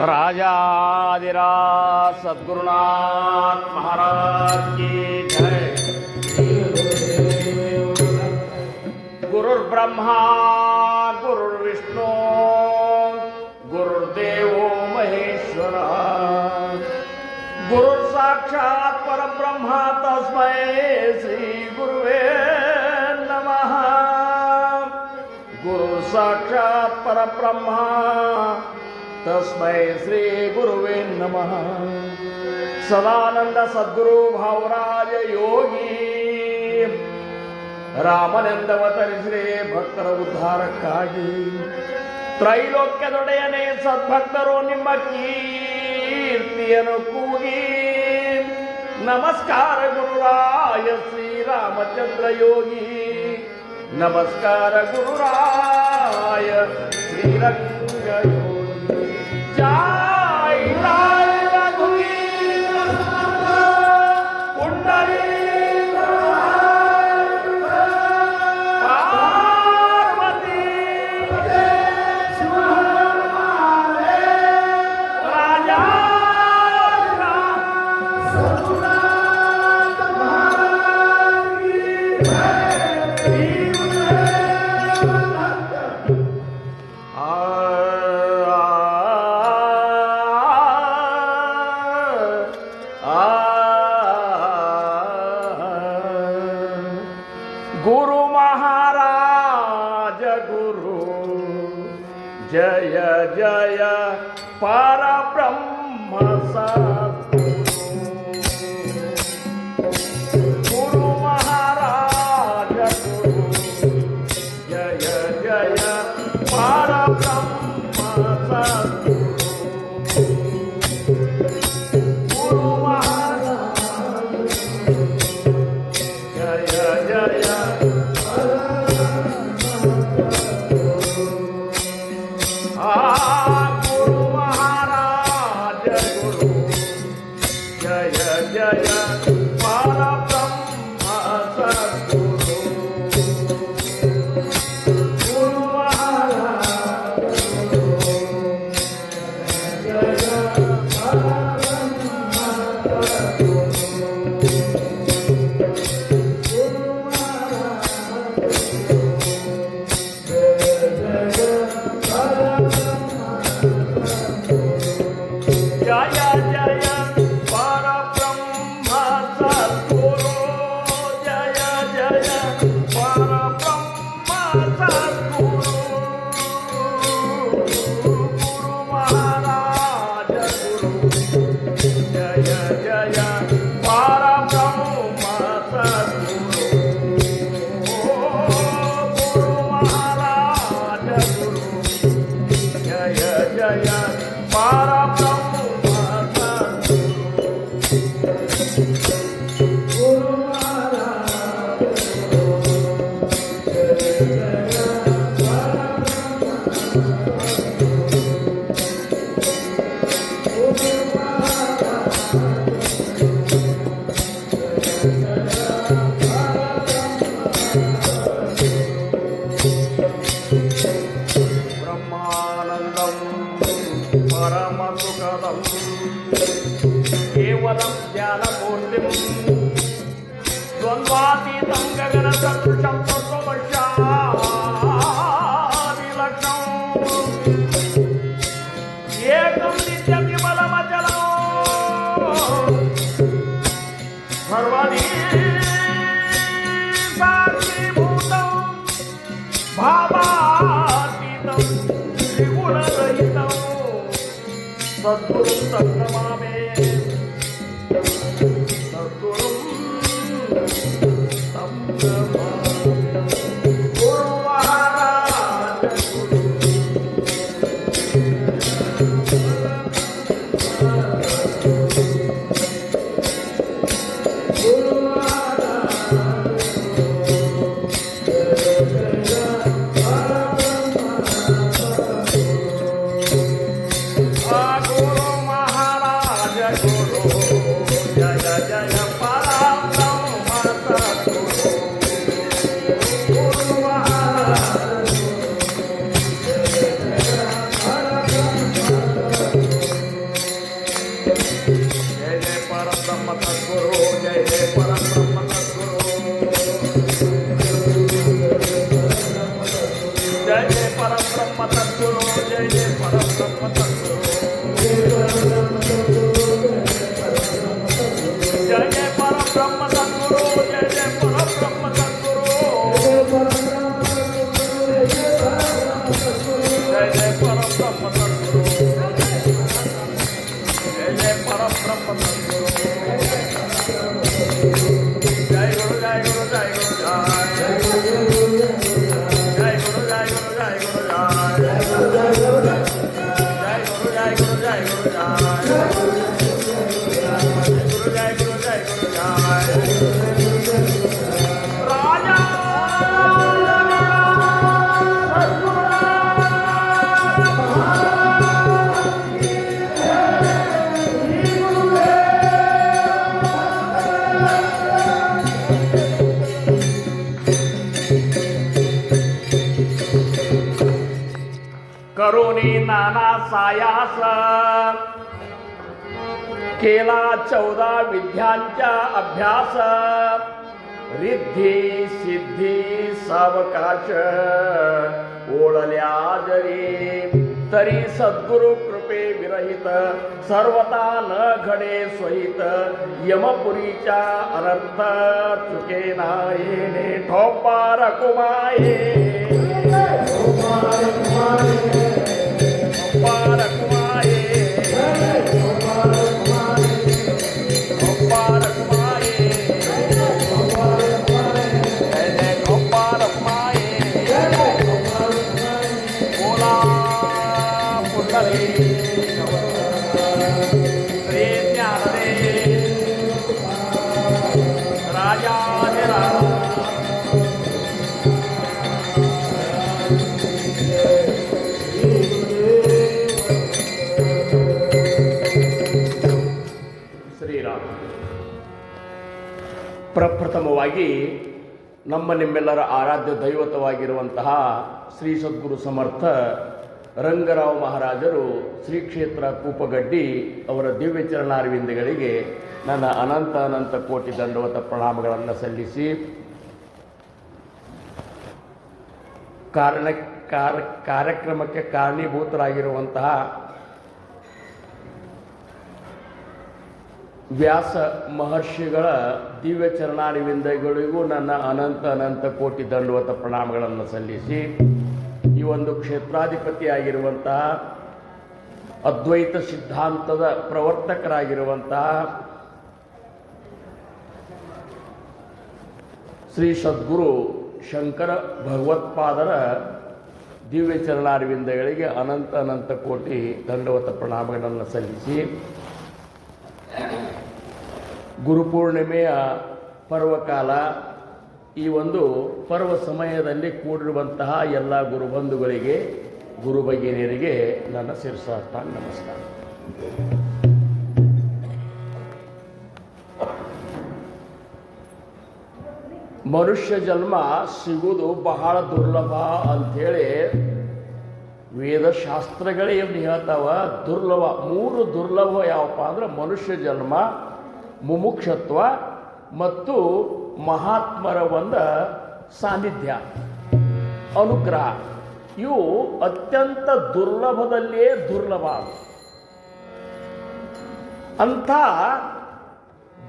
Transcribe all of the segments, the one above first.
राजाधिराज सद्गुरुनाथ महाराज की जय। गुरुर्ब्रह्मा गुरुर्विष्णु गुरुर्देवो महेश्वर गुरुर्साक्षात् परब्रह्म तस्मै श्री गुरुवे नमः। गुरुर्साक्षात् परब्रह्म तस्मै श्री गुरुवे नमः। सदानंद सद्गुरु भावराज योगी ರಾಮನೆಂದವತರಿಸಿರೆ ಭಕ್ತರ ಉದ್ಧಾರಕ್ಕಾಗಿ ತ್ರೈಲೋಕ್ಯದೊಡೆಯನೇ ಸದ್ಭಕ್ತರು ನಿಮ್ಮ ಕೀರ್ತಿಯನ್ನು ಕೂಗಿ ನಮಸ್ಕಾರ ಗುರುರಾಯ ಶ್ರೀರಾಮಚಂದ್ರ ಯೋಗಿ ನಮಸ್ಕಾರ ಗುರುರಾಯ ಶ್ರೀರಂಗ ಯೋಗಿ ಜೈ ರಾಯ ರಘುವೀರ ಪುಂಡರೀ गुरु महाराज गुरु जय जय परब्रह्म गुरु महाराज गुरु जय जय परब्रह्म गुरु महाराज जय जय गुरु महाराज गुरु जय जय परब्रह्म सद्गुरु गुरु महाराज जय जय परब्रह्म केवलं ज्ञानमूर्तिं द्वन्द्वातीतं गगनसदृशं तत्त्वमस्यादिलक्ष्यम् एकं नित्यविमलमचलं सर्वधी साक्षीभूतं भावातीतं त्रिगुणरहितं सद्गुरुं तन्नमामि गुरु महाराज करुणी नाना सायास केला 14 विद्यांचा अभ्यास रिद्धी सिद्धी सावकाश ओळल्या जरी तरी सद्गुरु कृपे विरहित सर्वता न घडे स्वहित यमपुरीच्या अनर्थ चुके नाये ठोपा रकुमाये ಪ್ರಪ್ರಥಮವಾಗಿ ನಮ್ಮ ನಿಮ್ಮೆಲ್ಲರ ಆರಾಧ್ಯ ದೈವತವಾಗಿರುವಂತಹ ಶ್ರೀ ಸದ್ಗುರು ಸಮರ್ಥ ರಂಗರಾವ್ ಮಹಾರಾಜರು ಶ್ರೀ ಕ್ಷೇತ್ರ ಕೂಪಗಡ್ಡಿ ಅವರ ದಿವ್ಯ ಚರಣಾರವಿಂದಗಳಿಗೆ ನನ್ನ ಅನಂತ ಅನಂತ ಕೋಟಿ ದಂಡವತ ಪ್ರಣಾಮಗಳನ್ನು ಸಲ್ಲಿಸಿ ಕಾರ್ಯಕ್ರಮಕ್ಕೆ ಕಾರಣೀಭೂತರಾಗಿರುವಂತಹ ವ್ಯಾಸ ಮಹರ್ಷಿಗಳ ದಿವ್ಯ ಚರಣಾರವಿಂದಗಳಿಗೂ ನನ್ನ ಅನಂತ ಅನಂತ ಕೋಟಿ ದಂಡವತ ಪ್ರಣಾಮಗಳನ್ನು ಸಲ್ಲಿಸಿ ಈ ಒಂದು ಕ್ಷೇತ್ರಾಧಿಪತಿಯಾಗಿರುವಂತಹ ಅದ್ವೈತ ಸಿದ್ಧಾಂತದ ಪ್ರವರ್ತಕರಾಗಿರುವಂತಹ ಶ್ರೀ ಸದ್ಗುರು ಶಂಕರ ಭಗವತ್ಪಾದರ ದಿವ್ಯ ಚರಣಾರವಿಂದಗಳಿಗೆ ಅನಂತ ಅನಂತ ಕೋಟಿ ದಂಡವತ ಪ್ರಣಾಮಗಳನ್ನು ಸಲ್ಲಿಸಿ ಗುರುಪೂರ್ಣಿಮೆಯ ಪರ್ವಕಾಲ ಈ ಒಂದು ಪರ್ವ ಸಮಯದಲ್ಲಿ ಕೂಡಿರುವಂತಹ ಎಲ್ಲ ಗುರುಬಂಧುಗಳಿಗೆ ಗುರು ಭಗಿನಿಯರಿಗೆ ನನ್ನ ಶಿರಸಾಷ್ಟಾಂಗ ನಮಸ್ಕಾರ. ಮನುಷ್ಯ ಜನ್ಮ ಸಿಗುವುದು ಬಹಳ ದುರ್ಲಭ ಅಂಥೇಳಿ ವೇದಶಾಸ್ತ್ರಗಳೇ ಏನು ಹೇಳ್ತಾವ. ದುರ್ಲಭ 3 ದುರ್ಲಭ ಯಾವಪ್ಪ ಅಂದ್ರೆ ಮನುಷ್ಯ ಜನ್ಮ, ಮುಮುಕ್ಷತ್ವ ಮತ್ತು ಮಹಾತ್ಮರ ಒಂದು ಸಾನ್ನಿಧ್ಯ ಅನುಗ್ರಹ. ಇವು ಅತ್ಯಂತ ದುರ್ಲಭದಲ್ಲಿಯೇ ದುರ್ಲಭ. ಅಂಥ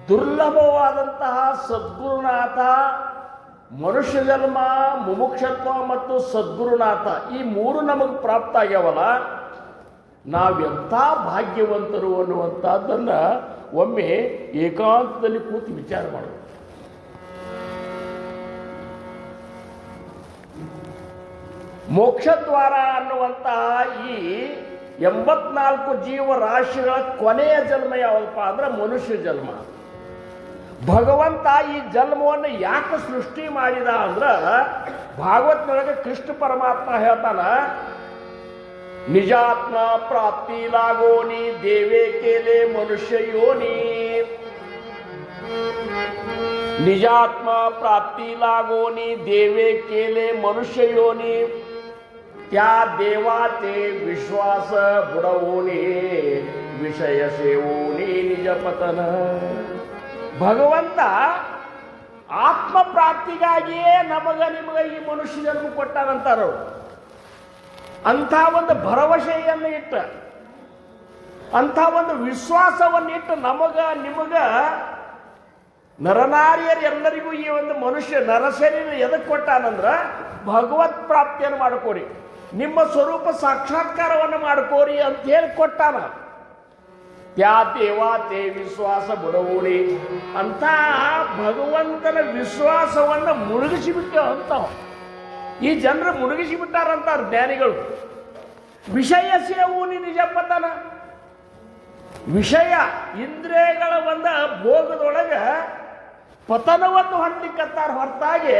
ದುರ್ಲಭವಾದಂತಹ ಸದ್ಗುರುನಾಥ, ಮನುಷ್ಯ ಜನ್ಮ, ಮುಮುಕ್ಷತ್ವ ಮತ್ತು ಸದ್ಗುರುನಾಥ ಈ 3 ನಮಗೆ ಪ್ರಾಪ್ತ ಆಗ್ಯಾವಲ್ಲ, ನಾವೆಂಥ ಭಾಗ್ಯವಂತರು ಅನ್ನುವಂಥದ್ದನ್ನು ಒಮ್ಮೆ ಏಕಾಂತದಲ್ಲಿ ಕೂತು ವಿಚಾರ ಮಾಡೋದು. ಮೋಕ್ಷದ್ವಾರ ಅನ್ನುವಂತಹ ಈ 84 ಜೀವರಾಶಿಗಳ ಕೊನೆಯ ಜನ್ಮ ಯಾವಪ್ಪ ಅಂದ್ರೆ ಮನುಷ್ಯ ಜನ್ಮ. ಭಗವಂತ ಈ ಜನ್ಮವನ್ನು ಯಾಕೆ ಸೃಷ್ಟಿ ಮಾಡಿದ ಅಂದ್ರೆ ಭಾಗವತನೊಳಗೆ ಕೃಷ್ಣ ಪರಮಾತ್ಮ ಹೇಳ್ತಾನ, ನಿಜಾತ್ಮ ಪ್ರಾಪ್ತಿ ಲಾಗೋನಿ ದೇವೇ ಕೇಲೆ ಮನುಷ್ಯ ಯೋನಿ. ನಿಜಾತ್ಮ ಪ್ರಾಪ್ತಿ ಲಾಗೋನಿ ದೇವೇ ಕೇಲೆ ಮನುಷ್ಯ ಯೋನಿ. त्या देवाचे विश्वास बुडवोनी विषय सेवोनी निज पतन. ಭಗವಂತ ಆತ್ಮ ಪ್ರಾಪ್ತಿಗಾಗಿಯೇ ನಿಮಗೆ ಈ ಮನುಷ್ಯ ಜನ್ಮ ಕೊಟ್ಟಾನಂತಾರು. ಅಂಥ ಒಂದು ಭರವಸೆಯನ್ನು ಇಟ್ಟ, ಅಂಥ ಒಂದು ವಿಶ್ವಾಸವನ್ನಿಟ್ಟು ನಿಮಗ ನರನಾರಿಯರೆಲ್ಲರಿಗೂ ಈ ಒಂದು ಮನುಷ್ಯ ನರಶರೀರ ಎದಕ್ಕೆ ಕೊಟ್ಟಾನಂದ್ರ ಭಗವತ್ ಪ್ರಾಪ್ತಿಯನ್ನು ಮಾಡ್ಕೋರಿ, ನಿಮ್ಮ ಸ್ವರೂಪ ಸಾಕ್ಷಾತ್ಕಾರವನ್ನು ಮಾಡ್ಕೋರಿ ಅಂತ ಹೇಳಿ ಕೊಟ್ಟಾನ. त्या देवाचे ವಿಶ್ವಾಸ ಬುಡವೋರಿ ಅಂತ ಭಗವಂತನ ವಿಶ್ವಾಸವನ್ನು ಮುಳುಗಿಸಿಬಿಟ್ಟು ಅಂತ ಈ ಜನರು ಮುಳುಗಿಸಿಬಿಟ್ಟಾರಂತ ಜ್ಞಾನಿಗಳು. ವಿಷಯ ಸೇವೂನಿ ನಿಜಪತನ. ವಿಷಯ ಇಂದ್ರಿಯಗಳ ಒಂದು ಭೋಗದೊಳಗೆ ಪತನವನ್ನು ಹೊಂದಲಿಕ್ಕತ್ತಾರ ಹೊರತಾಗಿ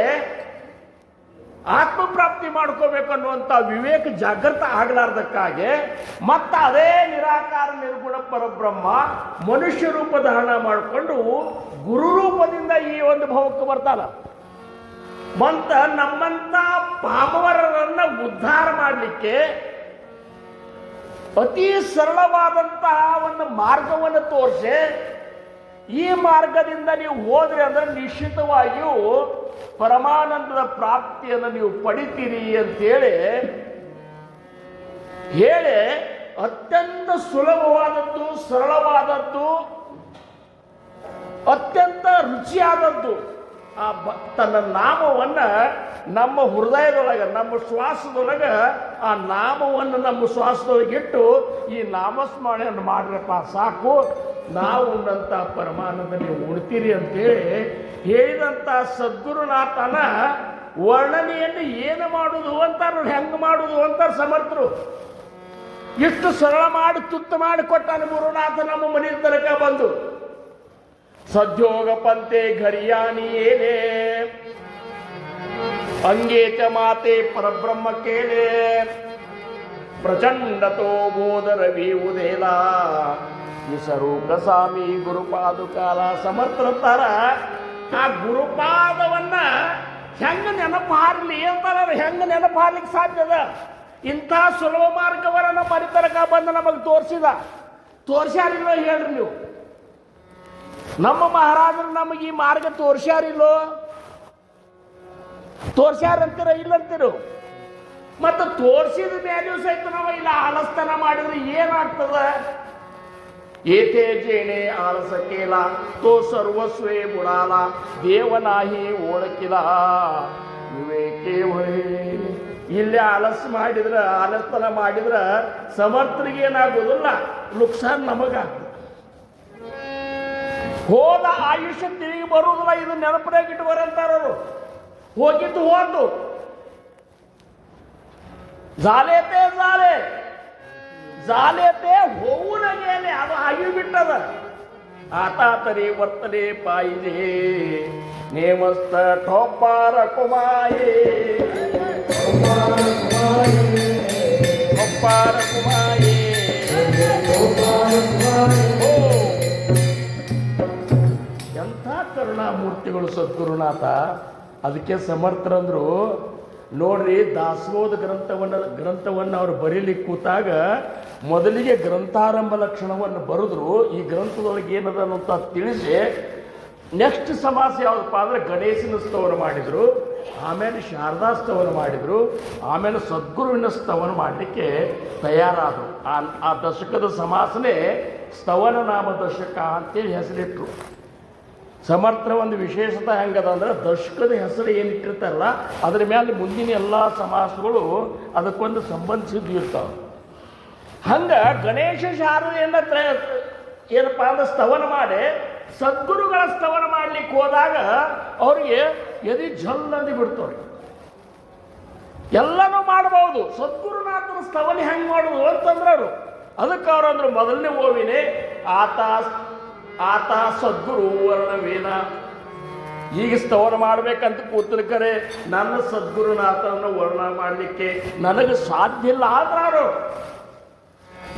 ಆತ್ಮಪ್ರಾಪ್ತಿ ಮಾಡ್ಕೋಬೇಕನ್ನುವಂಥ ವಿವೇಕ ಜಾಗೃತ ಆಗಲಾರ್ದಕ್ಕಾಗಿ ಮತ್ತು ಅದೇ ನಿರಾಕಾರ ನಿರ್ಗುಣ ಪರಬ್ರಹ್ಮ ಮನುಷ್ಯ ರೂಪ ಧಾರಣ ಮಾಡಿಕೊಂಡು ಗುರು ರೂಪದಿಂದ ಈ ಒಂದು ಭವಕ್ಕೆ ಬರ್ತಾನ. ಮಂತ ನಮ್ಮಂಥ ಪಾಮವರರನ್ನ ಉದ್ಧಾರ ಮಾಡಲಿಕ್ಕೆ ಅತಿ ಸರಳವಾದಂತಹ ಒಂದು ಮಾರ್ಗವನ್ನು ತೋರಿಸಿ, ಈ ಮಾರ್ಗದಿಂದ ನೀವು ಹೋದ್ರಿ ಅಂದ್ರೆ ನಿಶ್ಚಿತವಾಗಿಯೂ ಪರಮಾನಂದದ ಪ್ರಾಪ್ತಿಯನ್ನು ನೀವು ಪಡಿತೀರಿ ಅಂತೇಳಿ ಹೇಳಿ ಅತ್ಯಂತ ಸುಲಭವಾದದ್ದು, ಸರಳವಾದದ್ದು, ಅತ್ಯಂತ ರುಚಿಯಾದದ್ದು ತನ್ನ ನಾಮವನ್ನ ನಮ್ಮ ಹೃದಯದೊಳಗೆ, ನಮ್ಮ ಶ್ವಾಸದೊಳಗೆ ಆ ನಾಮವನ್ನು ನಮ್ಮ ಶ್ವಾಸದೊಳಗಿಟ್ಟು ಈ ನಾಮಸ್ಮರಣೆಯನ್ನು ಮಾಡ್ರಪ್ಪ ಸಾಕು, ನಾವು ಉಂಡಂಥ ಪರಮಾನಂದ ನೀವು ಉಣ್ತೀರಿ ಅಂತೇಳಿ ಹೇಳಿದಂಥ ಸದ್ಗುರುನಾಥನ ವರ್ಣನೆಯನ್ನು ಏನು ಮಾಡುವುದು ಅಂತಾರ, ಹೆಂಗೆ ಮಾಡುವುದು ಅಂತಾರ ಸಮರ್ಥರು. ಇಷ್ಟು ಸರಳ ಮಾಡಿ ತುತ್ತು ಮಾಡಿ ಕೊಟ್ಟಾನ ಗುರುನಾಥ ನಮ್ಮ ಮನೆ ತನಕ ಬಂದು. ಸದ್ಯೋಗ ಪಂತೆ ಘರಿಯಾನಿ ಏನೇ ಅಂಗೇಚ ಮಾತೆ ಪರಬ್ರಹ್ಮ ಕೇಳೆ ಪ್ರಚಂಡತೋ ಬೋಧ ರವಿ ಉದೇಲ ನಿಸರೂಪ ಸ್ವಾಮಿ ಗುರುಪಾದುಕಾಲ. ಸಮರ್ಥರಂತಾರ ಆ ಗುರುಪಾದವನ್ನ ಹೆಂಗ ನೆನಪು ಹಾರಲಿ ಅಂತಾರ. ಹೆಂಗ ನೆನಪು ಹಾರ್ಲಿಕ್ಕೆ ಸಾಧ್ಯದ? ಇಂಥ ಸುಲಭ ಮಾರ್ಗವನ್ನ ನಮ್ಮ ಮನೆ ತನಕ ಬಂದು ನಮಗೆ ತೋರಿಸ್ಯಾರಿಲ್ಲೋ ಹೇಳ್ರಿ ನೀವು. ನಮ್ಮ ಮಹಾರಾಜರು ನಮಗೆ ಈ ಮಾರ್ಗ ತೋರಿಸ್ಯಾರಿಲ್ಲೋ? ತೋರಿಸ್ಯಾರಂತೀರ ಇಲ್ಲಂತೀರು? ಮತ್ತು ತೋರಿಸಿದ ಮೇಲೂ ಸಹಿತ ನಾವು ಇಲ್ಲ ಆಲಸ್ತನ ಮಾಡಿದ್ರೆ ಏನಾಗ್ತದ? ಏತೇ ಜೇಣೆ ಆಲಸ ಕೇಲ ತೋ ಸರ್ವಸ್ವೇ ಬುಡಾಲ ದೇವನಾಹಿ ಓಳಕಿಲ ವಿವೇಕೇ ಹೊಳೆ. ಇಲ್ಲೇ ಆಲಸ್ತನ ಮಾಡಿದ್ರ ಸಮರ್ಥರಿಗೆ ಏನಾಗೋದಿಲ್ಲ, ನುಕ್ಸಾನ್ ನಮಗಾಗ್ತದೆ. ಹೋದ ಆಯುಷ್ಯ ತಿರುಗಿ ಬರುವುದಿಲ್ಲ. ಇದು ನೆನಪನಾಗಿಟ್ಟು ಬರಂತಾರವರು. ಹೋಗಿದ್ದು ಹೋದ್ದು ಜಾಲೇತೆ ಹೋಗುನಗೇನೆ ಅದು ಆಗಿ ಬಿಟ್ಟದ. ಆತಾತರಿ ವರ್ತನೆ ಪಾಯಿದೆ ನೇಮಸ್ತ ಠೋಪಾರ ಕುಮಾಯೇ ಠೋಪಾರ ಕುಮಾಯೇ. ಎಂಥ ಕರುಣಾಮೂರ್ತಿಗಳು ಸದ್ಗುರುನಾಥ. ಅದಕ್ಕೆ ಸಮರ್ಥರಂದ್ರು ನೋಡ್ರಿ, ದಾಸೋಹ ಗ್ರಂಥವನ್ನು ಅವರು ಬರೀಲಿಕ್ಕೆ ಕೂತಾಗ ಮೊದಲಿಗೆ ಗ್ರಂಥಾರಂಭ ಲಕ್ಷಣವನ್ನು ಬರೆದ್ರು. ಈ ಗ್ರಂಥದೊಳಗೆ ಏನದ ಅಂತ ತಿಳಿಸಿ ನೆಕ್ಸ್ಟ್ ಸಮಾಸ ಯಾವುದಪ್ಪ ಅಂದ್ರೆ ಗಣೇಶನ ಸ್ತವನ ಮಾಡಿದ್ರು, ಆಮೇಲೆ ಶಾರದಾ ಸ್ತವನ ಮಾಡಿದ್ರು, ಆಮೇಲೆ ಸದ್ಗುರುವಿನ ಸ್ತವನ ಮಾಡಲಿಕ್ಕೆ ತಯಾರಾದರು. ಆ ದಶಕದ ಸಮಾಸನೆ ಸ್ತವನ ನಾಮ ದಶಕ ಅಂತೇಳಿ ಹೆಸರಿಟ್ರು. ಸಮರ್ಥರ ಒಂದು ವಿಶೇಷತೆ ಹೆಂಗದ ಅಂದ್ರೆ ದಶಕದ ಹೆಸರು ಏನಿಟ್ಟಿರ್ತಾರಲ್ಲ ಅದ್ರ ಮೇಲೆ ಮುಂದಿನ ಎಲ್ಲ ಸಮಾಸಗಳು ಅದಕ್ಕೊಂದು ಸಂಬಂಧಿಸಿದ್ದು ಇರ್ತಾವೆ. ಹಂಗೆ ಗಣೇಶ ಶಾರದೆಯನ್ನು ಏನಪ್ಪ ಅಂದ್ರೆ ಸ್ತವನ ಮಾಡಿ ಸದ್ಗುರುಗಳ ಸ್ತವನ ಮಾಡ್ಲಿಕ್ಕೆ ಹೋದಾಗ ಅವ್ರಿಗೆ ಎದಿ ಜಲ್ಲಂದು ಬಿಡ್ತವ್ರಿ. ಎಲ್ಲನೂ ಮಾಡಬಹುದು. ಸದ್ಗುರುನಾಥನ ಸ್ತವನ ಹೆಂಗೆ ಮಾಡೋದು ಅಂತಂದ್ರೆ ಅವರು ಅದಕ್ಕೆ ಅವ್ರಂದ್ರು ಮೊದಲನೇ ಓವಿನೇ ಆತ ಸದ್ಗುರು ವರ್ಣವೇನ. ಈಗ ಸ್ತವನ ಮಾಡ್ಬೇಕಂತ ಕೂತರೆ ನನ್ನ ಸದ್ಗುರುನಾಥನ ವರ್ಣ ಮಾಡಲಿಕ್ಕೆ ನನಗೆ ಸಾಧ್ಯ ಇಲ್ಲ. ಆದ್ರೂ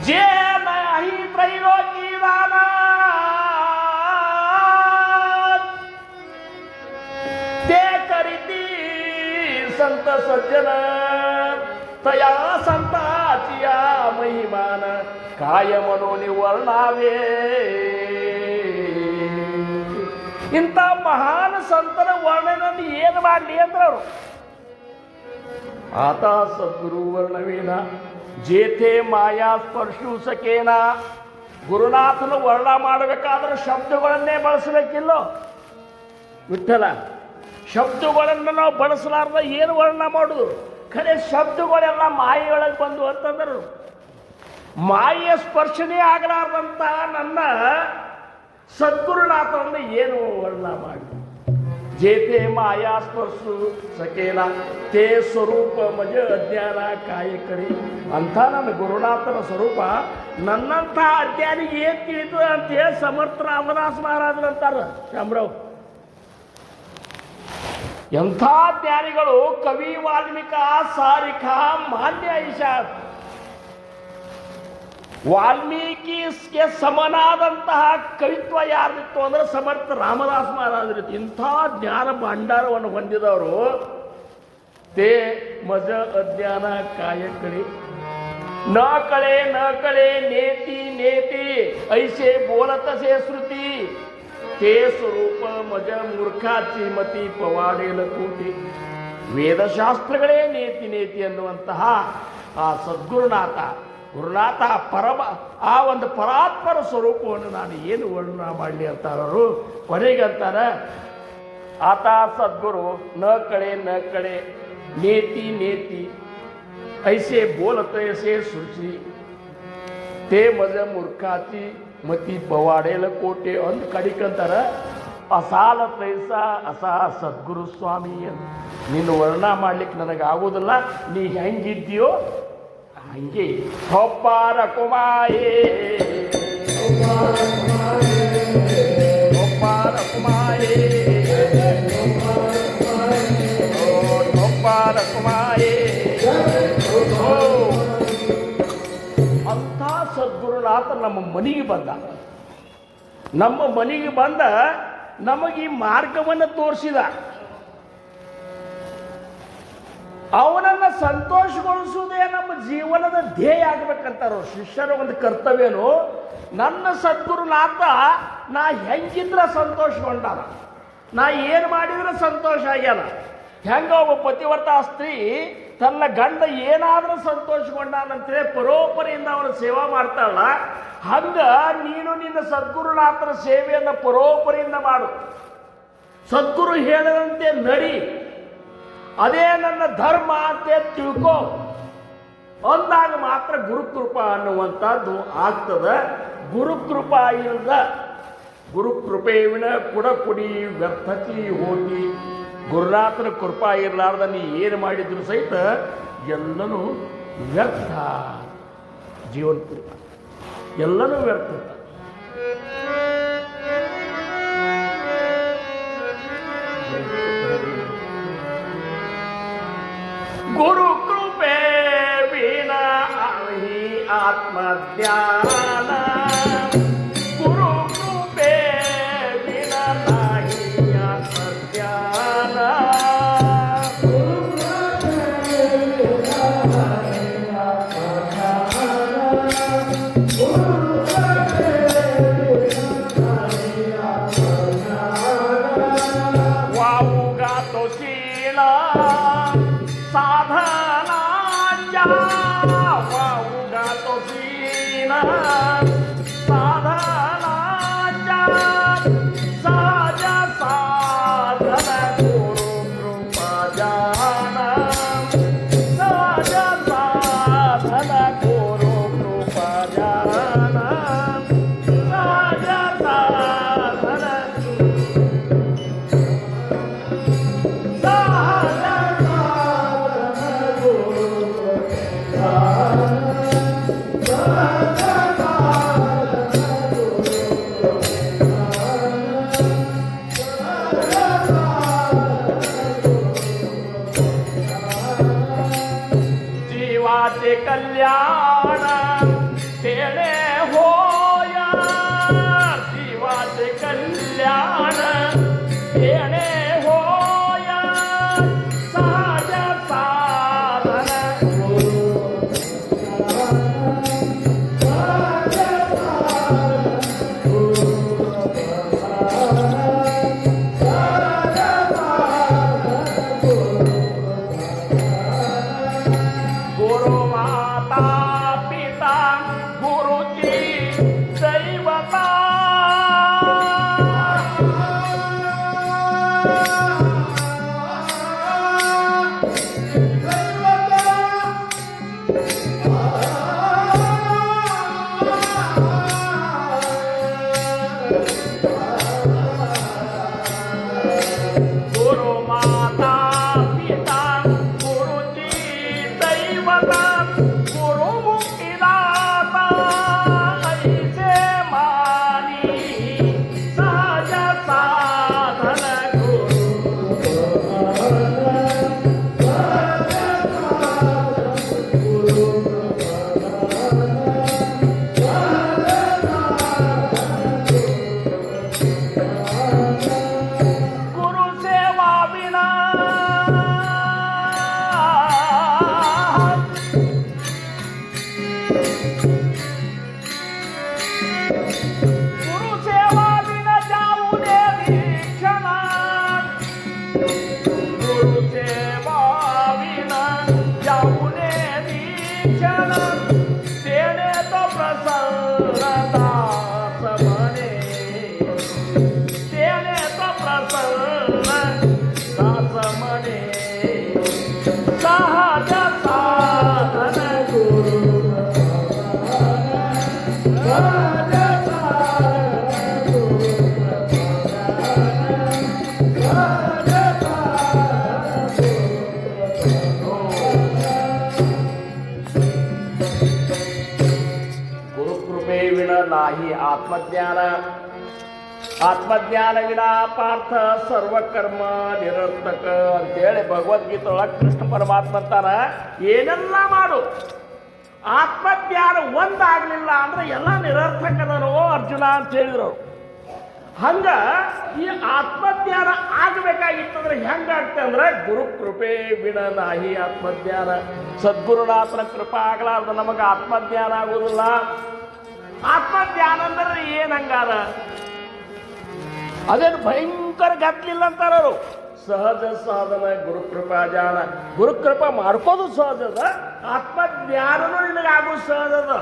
ಜೇ ನಹಿ ತ್ರೈಲೋಕಿ ದಾನ ತೇ ಕರಿತಿ ಸಂತ ಸಜ್ಜನ ತಯಾ ಸಂತಾಚಿಯ ಮಹಿಮಾನ ಕಾಯ ಮನೋನಿ ವರ್ಣಾವೇ. ಇಂಥ ಮಹಾನ್ ಸಂತರ ವರ್ಣನನ್ನು ಏನು ಮಾಡಲಿ ಅಂದ್ರೆ ಅವರು ಆತ ಸದ್ಗುರು ವರ್ಣವೇನ ಜೇತೆ ಮಾಯಾ ಸ್ಪರ್ಶು ಸಕೇನ. ಗುರುನಾಥನ ವರ್ಣ ಮಾಡಬೇಕಾದ್ರೆ ಶಬ್ದಗಳನ್ನೇ ಬಳಸಬೇಕಿಲ್ಲೋ ವಿಠಲ. ಶಬ್ದಗಳನ್ನು ನಾವು ಬಳಸಲಾರ್ದ ಏನು ವರ್ಣ ಮಾಡುದು? ಖರೆ ಶಬ್ದಗಳೆಲ್ಲ ಮಾಯೆಯೊಳಗೆ ಬಂದು ಅಂತಂದರು. ಮಾಯೆಯ ಸ್ಪರ್ಶನೇ ಆಗಲಾರ್ದಂತ ನನ್ನ ಸದ್ಗುರುನಾಥವನ್ನು ಏನು ವರ್ಣ ಮಾಡಿ? ಜೇತೆ ಮಾಯಾ ಸ್ಪರ್ಶು ಸಕೇನ ತೇ ಸ್ವರೂಪ ಮಜ ಅಜ್ಞಾನ ಕಾಯಕರಿ. ಅಂತ ನನ್ನ ಗುರುನಾಥನ ಸ್ವರೂಪ ನನ್ನಂಥ ಅಜ್ಞಾನಿಗೆ ಏನ್ ತಿಳಿತದ ಅಂತೇಳಿ ಸಮರ್ಥ ರಾಮದಾಸ್ ಮಹಾರಾಜರು ಅಂತಾರ. ಶಾಮರಾವ್ ಎಂಥ ಜ್ಞಾನಿಗಳು! ಕವಿ ವಾಲ್ಮೀಕ ಸಾರಿಕ ಮಾನ್ಯ ಈಶಾ. ವಾಲ್ಮೀಕಿಗೆ ಸಮನಾದಂತಹ ಕವಿತ್ವ ಯಾರಿತ್ತು ಅಂದ್ರೆ ಸಮರ್ಥ ರಾಮದಾಸ್ ಮಹಾರಾಜರಿತ್ತು. ಇಂಥ ಜ್ಞಾನ ಭಂಡಾರವನ್ನು ಹೊಂದಿದವರು ತೇ ಮಜ ಅಜ್ಞಾನ ಕಾಯಕಡಿ. न कळे नेती नेती ऐसे बोलत से श्रुती ते स्वरूप मज ಮೂರ್ಖಾಚಿ ಮತಿ ಪವಾಡೇಲ ಕೂಟಿ. ವೇದಶಾಸ್ತ್ರಗಳೇ ನೇತಿ ನೇತಿ ಅನ್ನುವಂತಹ ಆ ಸದ್ಗುರುನಾಥ ಗುರುನಾಥ ಪರಮ ಆ ಒಂದು ಪರಾತ್ಪರ ಸ್ವರೂಪವನ್ನು ನಾನು ಏನು ವರ್ಣನ ಮಾಡಲಿ ಅಂತಾರರು. ಕೊನೆಗೆ ಅಂತಾರ ಆತ ಸದ್ಗುರು ನ ಕಳೆ ನೇತಿ ನೇತಿ ಐಸೆ ಬೋಲತ ऐसे ಸುರುಚಿ ತೇ ಮಜ ಮೂರ್ಖಾತಿ ಮತಿ ಪವಾಡೇಲ ಕೋಟೆ ಅಂದ್ ಕಡಿಕಂತಾರ. ಅಸಾಲ ತೈಸ ಅಸಾ ಸದ್ಗುರು ಸ್ವಾಮಿ ಅಂತ ನಿನ್ನ ವರ್ಣ ಮಾಡ್ಲಿಕ್ಕೆ ನನಗೆ ಆಗೋದಿಲ್ಲ. ನೀ ಹೆಂಗಿದ್ಯೋ ಹಂಗೆ ಹೊಪ್ಪಾರ ಕುಮಾಯೇ ಹೊಪ್ಪಾರ ಕುಮಾಯೇ ಹೊಪ್ಪಾರ ಕುಮಾಯೇ. ಅಂಥ ಸದ್ಗುರುನಾಥ ನಮ್ಮ ಮನೆಗೆ ಬಂದ. ನಮ್ಮ ಮನೆಗೆ ಬಂದ ನಮಗೆ ಈ ಮಾರ್ಗವನ್ನು ತೋರಿಸಿದ. ಅವನನ್ನು ಸಂತೋಷಗೊಳಿಸುವುದೇ ನಮ್ಮ ಜೀವನದ ಧ್ಯೇಯ ಆಗ್ಬೇಕಂತಾರೋ ಶಿಷ್ಯರ ಒಂದು ಕರ್ತವ್ಯನು. ನನ್ನ ಸದ್ಗುರುನಾಥ ನಾ ಹೆಂಗಿದ್ರೆ ಸಂತೋಷಗೊಂಡಾನ, ನಾ ಏನು ಮಾಡಿದ್ರೆ ಸಂತೋಷ ಆಗ್ಯಾನ. ಹೆಂಗ ಒಬ್ಬ ಪತಿವ್ರತ ಸ್ತ್ರೀ ತನ್ನ ಗಂಡ ಏನಾದರೂ ಸಂತೋಷಗೊಂಡಾನಂತೇಳಿ ಪರೋಪರಿಯಿಂದ ಅವನ ಸೇವಾ ಮಾಡ್ತಾಳ, ಹಂಗ ನೀನು ನಿನ್ನ ಸದ್ಗುರುನಾಥನ ಸೇವೆಯನ್ನು ಪರೋಪರಿಯಿಂದ ಮಾಡು. ಸದ್ಗುರು ಹೇಳಿದಂತೆ ನಡಿ, ಅದೇ ನನ್ನ ಧರ್ಮ ಅಂತ ತಿಳ್ಕೊ ಅಂದಾಗ ಮಾತ್ರ ಗುರುಕೃಪಾ ಅನ್ನುವಂಥದ್ದು ಆಗ್ತದ. ಗುರುಕೃಪಾ ಇಲ್ಲದ ಗುರುಕೃಪೆವಿನ ಕುಡ ಕುಡಿ ವ್ಯರ್ಥತಿ ಹೋಗಿ. ಗುರುನಾಥನ ಕೃಪಾ ಇರಲಾರ್ದ ನೀ ಏನು ಮಾಡಿದ್ರು ಸಹಿತ ಎಲ್ಲನೂ ವ್ಯರ್ಥ. ಜೀವನ ಎಲ್ಲನೂ ವ್ಯರ್ಥ. ಗುರು ಕೃಪೆ ವಿನ ಅಹಿ ಆತ್ಮಜ್ಞಾನ. ಗುರು ಕೃಪೆ ವಿನ ನಾಹಿ ಆತ್ಮಜ್ಞಾನ. वाऊगातो शीला साधनाच्या. वाऊगातो शीला साधनाच्या. सहज साधन गुरु कृपा जान. सहज साधन गुरु कृपा जान. सहज साधन जीवाचे कल्याण तेणे होया. जीवाचे कल्याण तेणे होया. सहज साधन गुरु माता पिता गुरुजी दैवता. गुरु माता पिता गुरुजी दैवता. गुरु मुक्तिदाता ऐसे मानी. सहज साधन गुरु. सहज ಸಾಧನೆ ಸಹಜ ಸಾಧನ ಗುರು ಸಹಜ ಸಾಧನ ಗುರುಕೃಪೆ ವಿಣ ನಾಹಿ ಆತ್ಮಜ್ಞಾನ ಆತ್ಮಜ್ಞಾನ ವಿನ ಪಾರ್ಥ ಸರ್ವಕರ್ಮ ನಿರರ್ಥಕ ಅಂತೇಳಿ ಭಗವದ್ಗೀತೆ ಒಳಗೆ ಕೃಷ್ಣ ಪರಮಾತ್ಮ ಅಂತಾರ. ಏನೆಲ್ಲ ಮಾಡು ಆತ್ಮಜ್ಞಾನ ಒಂದಾಗಲಿಲ್ಲ ಅಂದ್ರೆ ಎಲ್ಲ ನಿರರ್ಥಕದನೋ ಅರ್ಜುನ ಅಂತ ಹೇಳಿದ್ರು. ಹಂಗ ಈ ಆತ್ಮಜ್ಞಾನ ಆಗಬೇಕಾಗಿತ್ತಂದ್ರೆ ಹೆಂಗಾಗ್ತದೆ ಅಂದ್ರೆ ಗುರುಕೃಪೆ ವಿಣ ನಾಹಿ ಆತ್ಮಜ್ಞಾನ. ಸದ್ಗುರುನಾಥನ ಕೃಪಾ ಆಗಲಾರ್ದ ನಮಗೆ ಆತ್ಮಜ್ಞಾನ ಆಗುವುದಿಲ್ಲ. ಆತ್ಮಜ್ಞಾನ ಅಂದ್ರೆ ಏನಂಗಾರ ಅದೇನು ಭಯಂಕರ ಗತ್ತಲಿಲ್ಲ ಅಂತಾರವರು. ಸಹಜ ಸಾಧನ ಗುರುಕೃಪಾ ಜಾನ. ಗುರುಕೃಪಾ ಮಾಡ್ಕೋದು ಸಹಜದ, ಆತ್ಮಜ್ಞಾನನೂ ನಿನಗಾಗೋದು ಸಹಜದ.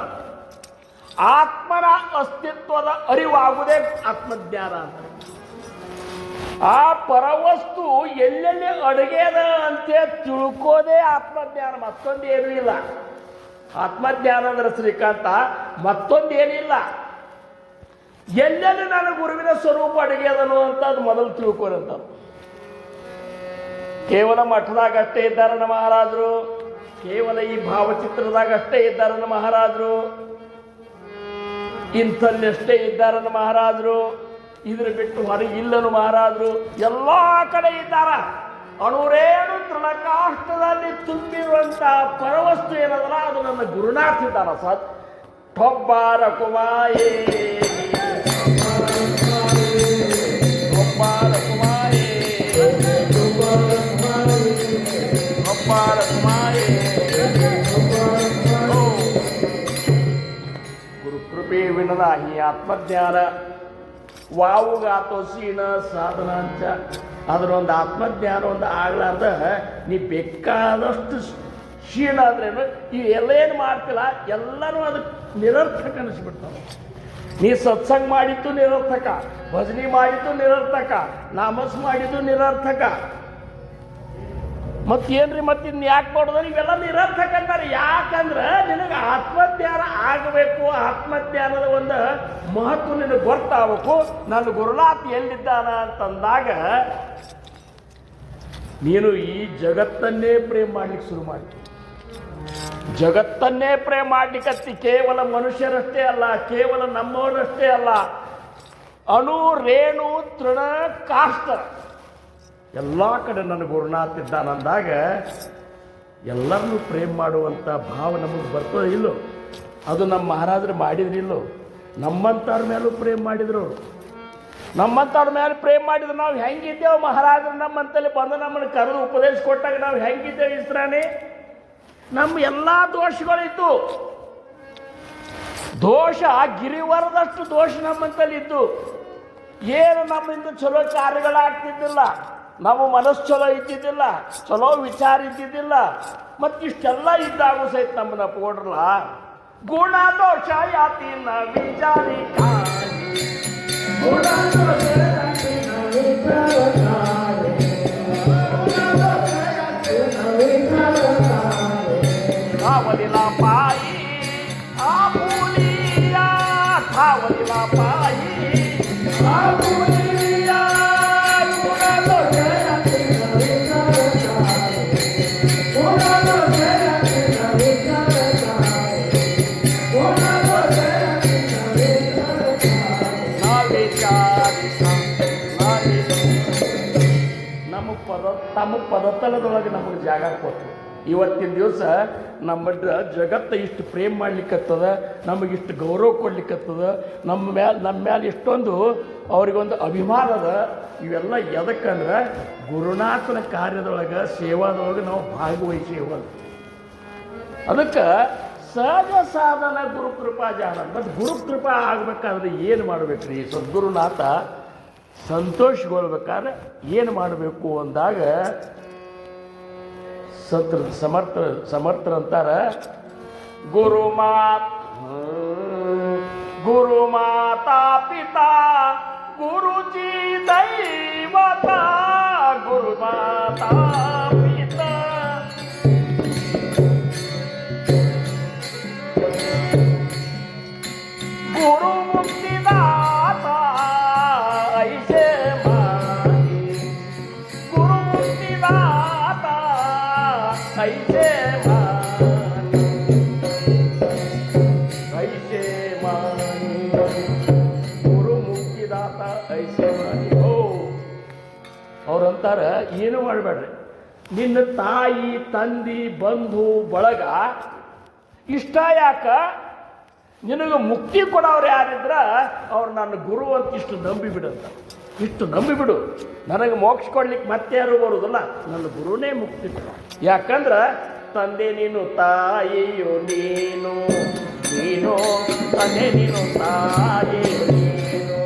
ಆತ್ಮನ ಅಸ್ತಿತ್ವದ ಅರಿವಾಗುವುದೇ ಆತ್ಮಜ್ಞಾನ ಅಂತ. ಆ ಪರವಸ್ತು ಎಲ್ಲೆಲ್ಲಿ ಅಡಗ್ಯದ ಅಂತ ತಿಳ್ಕೋದೇ ಆತ್ಮಜ್ಞಾನ, ಮತ್ತೊಂದು ಏನೂ ಇಲ್ಲ. ಆತ್ಮಜ್ಞಾನ ಅಂದ್ರೆ ಶ್ರೀಕಾಂತ ಮತ್ತೊಂದೇನಿಲ್ಲ. ಎಲ್ಲೆಲ್ಲಿ ನನ್ನ ಗುರುವಿನ ಸ್ವರೂಪ ಅಡಗ್ಯದನು ಅಂತ ಅದು ಮೊದಲು ತಿಳ್ಕೊಂತ. ಕೇವಲ ಮಠದಾಗ ಅಷ್ಟೇ ಇದ್ದಾರನ್ನ ಮಹಾರಾಜರು, ಕೇವಲ ಈ ಭಾವಚಿತ್ರದಾಗ ಅಷ್ಟೇ ಇದ್ದಾರನ್ನ ಮಹಾರಾಜರು, ಇಂಥಲ್ಲಷ್ಟೇ ಇದ್ದಾರನ್ನ ಮಹಾರಾಜರು, ಇದ್ರ ಬಿಟ್ಟು ಹೊರಗೆ ಇಲ್ಲನು ಮಹಾರಾಜರು, ಎಲ್ಲ ಕಡೆ ಇದ್ದಾರ. ಅಣುರೇಣು ತೃಣಕಾಷ್ಟದಲ್ಲಿ ತುಂಬಿರುವಂತ ಪರವಸ್ತು ಏನದಲ್ಲ ಅದು ನನ್ನ ಗುರುನಾಥ ಇದ್ದಾರ. ಸತ್ ಟೊಬ್ಬಾರ ಕುಮಾಯೇ ಒಬ್ಬಾರ ಕುಮಾಯೇ ಒಬ್ಬಾರ ಕುಮಾಯೇ ಗುರುಕೃಪೆ ವಿನದಾಹಿ ಆತ್ಮಜ್ಞಾನ ವಾವುಗಾತೋ ಸೀಣ ಸಾಧನಾಂಚ. ಅದರೊಂದು ಆತ್ಮಜ್ಞಾನ ಒಂದು ಆಗ್ಲಾರ್ದ ನೀ ಬೇಕಾದಷ್ಟು ಕ್ಷೀಣ ಆದ್ರೇನು ಇವೆಲ್ಲೇನು ಮಾಡ್ತಿಲ್ಲ, ಎಲ್ಲನೂ ಅದಕ್ಕೆ ನಿರರ್ಥಕ ಅನಿಸ್ಬಿಡ್ತಾವೆ. ನೀ ಸತ್ಸಂಗ ಮಾಡಿದ್ದು ನಿರರ್ಥಕ, ಭಜನೆ ಮಾಡಿದ್ದು ನಿರರ್ಥಕ, ನಾಮಸ್ ಮಾಡಿದ್ದು ನಿರರ್ಥಕ. ಮತ್ತೇನ್ರಿ ಮತ್ತಿನ್ನು ಯಾಕೆ ಮಾಡೋದ್ರೆ ಇವೆಲ್ಲ ನಿರರ್ಥಕ ಅಂತಾರೆ. ಯಾಕಂದ್ರೆ ನಿನಗೆ ಆತ್ಮಜ್ಞಾನ ಆಗಬೇಕು. ಆತ್ಮಜ್ಞಾನದ ಒಂದು ಮಹತ್ವ ನಿನಗೆ ಗೊತ್ತಾಗಬೇಕು. ನನ್ನ ಗುರುನಾಥ್ ಎಲ್ಲಿದ್ದಾನ ಅಂತಂದಾಗ ನೀನು ಈ ಜಗತ್ತನ್ನೇ ಪ್ರೇಮ ಮಾಡ್ಲಿಕ್ಕೆ ಶುರು ಮಾಡಿ. ಜಗತ್ತನ್ನೇ ಪ್ರೇಮ ಮಾಡ್ಲಿಕ್ಕತ್ತಿ. ಕೇವಲ ಮನುಷ್ಯರಷ್ಟೇ ಅಲ್ಲ, ಕೇವಲ ನಮ್ಮವರಷ್ಟೇ ಅಲ್ಲ, ಅಣು ರೇಣು ತೃಣ ಕಾಷ್ಟ ಎಲ್ಲ ಕಡೆ ನನ್ನ ಗುರುನಾಥ್ ಇದ್ದಾನಂದಾಗ ಎಲ್ಲರನ್ನೂ ಪ್ರೇಮ ಮಾಡುವಂಥ ಭಾವ ನಮಗೆ ಬರ್ತದೆ ಇಲ್ಲೋ? ಅದು ನಮ್ಮ ಮಹಾರಾಜರು ಮಾಡಿದ್ರಿಲ್ಲೋ? ನಮ್ಮಂಥವ್ರ ಮೇಲೂ ಪ್ರೇಮ ಮಾಡಿದ್ರು. ನಮ್ಮಂಥವ್ರ ಮೇಲೆ ಪ್ರೇಮ ಮಾಡಿದ್ರು. ನಾವು ಹೆಂಗಿದ್ದೇವೆ? ಮಹಾರಾಜರು ನಮ್ಮಂತಲ್ಲಿ ಬಂದು ನಮ್ಮನ್ನು ಕರೆದು ಉಪದೇಶ ಕೊಟ್ಟಾಗ ನಾವು ಹೆಂಗಿದ್ದೇವೆ ಇಸ್ರಾಣಿ? ನಮ್ಮ ಎಲ್ಲ ದೋಷಗಳಿದ್ದು, ದೋಷ ಗಿರಿವರದಷ್ಟು ದೋಷ ನಮ್ಮಂತಲ್ಲಿ ಇದ್ದು, ಏನು ನಮ್ಮಿಂದ ಚಲೋ ಕಾರ್ಯಗಳಾಗ್ತಿದ್ದಿಲ್ಲ, ನಮ್ಮ ಮನಸ್ಸು ಚಲೋ ಇದ್ದಿದ್ದಿಲ್ಲ, ಚಲೋ ವಿಚಾರ ಇದ್ದಿದ್ದಿಲ್ಲ. ಮತ್ತಿಷ್ಟೆಲ್ಲ ಇದ್ದಾಗೂ ಸಹಿತ ನಮ್ಮನ್ನ ಪೋಡ್ರಲ್ಲ. ಗುಣ ದೋಷ ಯಾತಿನ ವಿಚಾರಿಕ थावलीला पायी आपुलिया, थावलीला पायी आपुलिया, कुणालो जयाती विचारताय, कुणालो जयाती विचारताय, कुणालो जयाती विचारताय. ना विचारिसा ನಮ್ಮ ಪದತಲದೊಳಗೆ ನಮಗೆ ಜಾಗ ಕೊಟ್ಟು ಇವತ್ತಿನ ದಿವಸ ನಮ್ಮ ಜಗತ್ತು ಇಷ್ಟು ಪ್ರೇಮ ಮಾಡ್ಲಿಕ್ಕತ್ತದ, ನಮಗಿಷ್ಟು ಗೌರವ ಕೊಡ್ಲಿಕ್ಕತ್ತದ, ನಮ್ಮ ಮ್ಯಾಲೆ ಇಷ್ಟೊಂದು ಅವ್ರಿಗೊಂದು ಅಭಿಮಾನ ಅದ. ಇವೆಲ್ಲ ಎದಕ್ಕಂದ್ರೆ ಗುರುನಾಥನ ಕಾರ್ಯದೊಳಗೆ ಸೇವಾದೊಳಗೆ ನಾವು ಭಾಗವಹಿಸೇವ. ಅದಕ್ಕೆ ಸಹಜ ಸಾಧನ ಗುರುಕೃಪಾ ಜಾನ. ಮತ್ತು ಗುರುಕೃಪಾ ಆಗ್ಬೇಕಾದ್ರೆ ಏನು ಮಾಡಬೇಕ್ರಿ? ಸದ್ಗುರುನಾಥ ಸಂತೋಷಗೊಳ್ಬೇಕಾದ್ರೆ ಏನು ಮಾಡಬೇಕು ಅಂದಾಗ ಸಮರ್ಥರಂತಾರ ಗುರು ಮಾತಾ ಪಿತಾ ಗುರುಜಿ ದೈವತ ಗುರು ಮಾತಾ ಐಸೆ ಮಾನಿ ಐಸೆ ಮಾನಿ ಗುರು ಮುಕ್ತಿದಾತ ಐಸೆ ಮಾನಿ. ಓ ಅವ್ರಂತಾರ ಏನು ಮಾಡಬೇಡ್ರಿ, ನಿನ್ನ ತಾಯಿ ತಂದಿ ಬಂಧು ಬಳಗ ಇಷ್ಟ ಯಾಕ, ನಿನಗೆ ಮುಕ್ತಿ ಕೊಡೋರು ಯಾರಿದ್ರ ಅವ್ರು ನನ್ನ ಗುರು ಅಂತ ಇಷ್ಟು ನಂಬಿಬಿಡಂತ. ಇಷ್ಟು ನಂಬಿಬಿಡು, ನನಗೆ ಮೋಕ್ಷ ಕೊಡ್ಲಿಕ್ಕೆ ಮತ್ತೆ ಯಾರು ಬರುವುದಿಲ್ಲ, ನನ್ನ ಗುರುನೇ ಮುಕ್ತಿ ಕೊಡ. ಯಾಕಂದ್ರೆ ತಂದೆ ನೀನು ತಾಯಿಯೋ ನೀನು, ನೀನು ತಂದೆ ನೀನು ತಾಯಿಯೋ ನೀನು,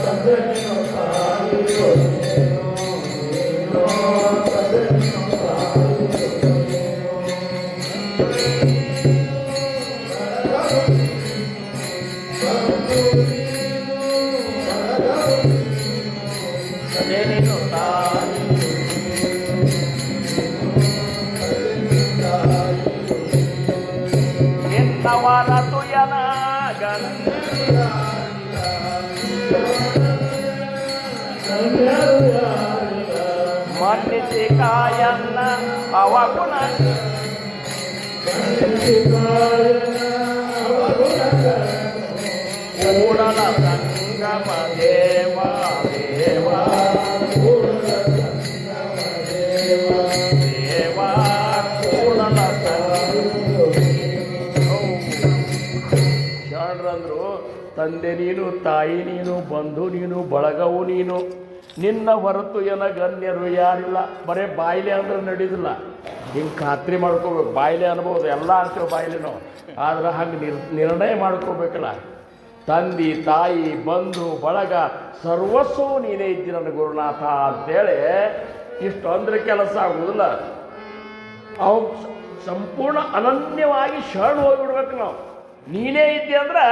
ತಂದೆ ನೀನು ತಾಯಿಯೋ ನೀನು, ತಂದೆ ನೀನು ನಿನ್ನವರ ತುಯನಾಗನ ಮನ್ನಿಸಿ ಕಾಯನ್ನ ಅವಗುಣ ಕೂಡಲ ಸಂಗಮ ದೇವ ದೇವ ದೇವ ಕೂಡಲ ಶರಣರಂದ್ರು ತಂದೆ ನೀನು, ತಾಯಿ ನೀನು, ಬಂಧು ನೀನು, ಬಳಗವು ನೀನು, ನಿನ್ನ ಹೊರತು ಏನ ಗಣ್ಯರು ಯಾರಿಲ್ಲ. ಬರೇ ಬಾಯಿಲೆ ಅಂದ್ರೆ ನಡೆಯೋದಿಲ್ಲ, ಹಿಂಗೆ ಖಾತ್ರಿ ಮಾಡ್ಕೋಬೇಕು. ಬಾಯಿಲೆ ಅನ್ಬೋದು, ಎಲ್ಲ ಅಂತೀವಿ ಬಾಯಿಲೆನೋ, ಆದ್ರೆ ಹಂಗೆ ನಿರ್ಣಯ ಮಾಡ್ಕೋಬೇಕಲ್ಲ. ತಂದೆ ತಾಯಿ ಬಂಧು ಬಳಗ ಸರ್ವಸ್ವೂ ನೀನೇ ಇದ್ದಿ ನನ್ನ ಗುರುನಾಥ ಅಂತೇಳಿ ಇಷ್ಟು ಅಂದ್ರೆ ಕೆಲಸ ಆಗುವುದಿಲ್ಲ. ಅವು ಸಂಪೂರ್ಣ ಅನನ್ಯವಾಗಿ ಶರಣು ಹೋಗಿಬಿಡ್ಬೇಕು ನಾವು. ನೀನೇ ಇದ್ದಿ ಅಂದ್ರೆ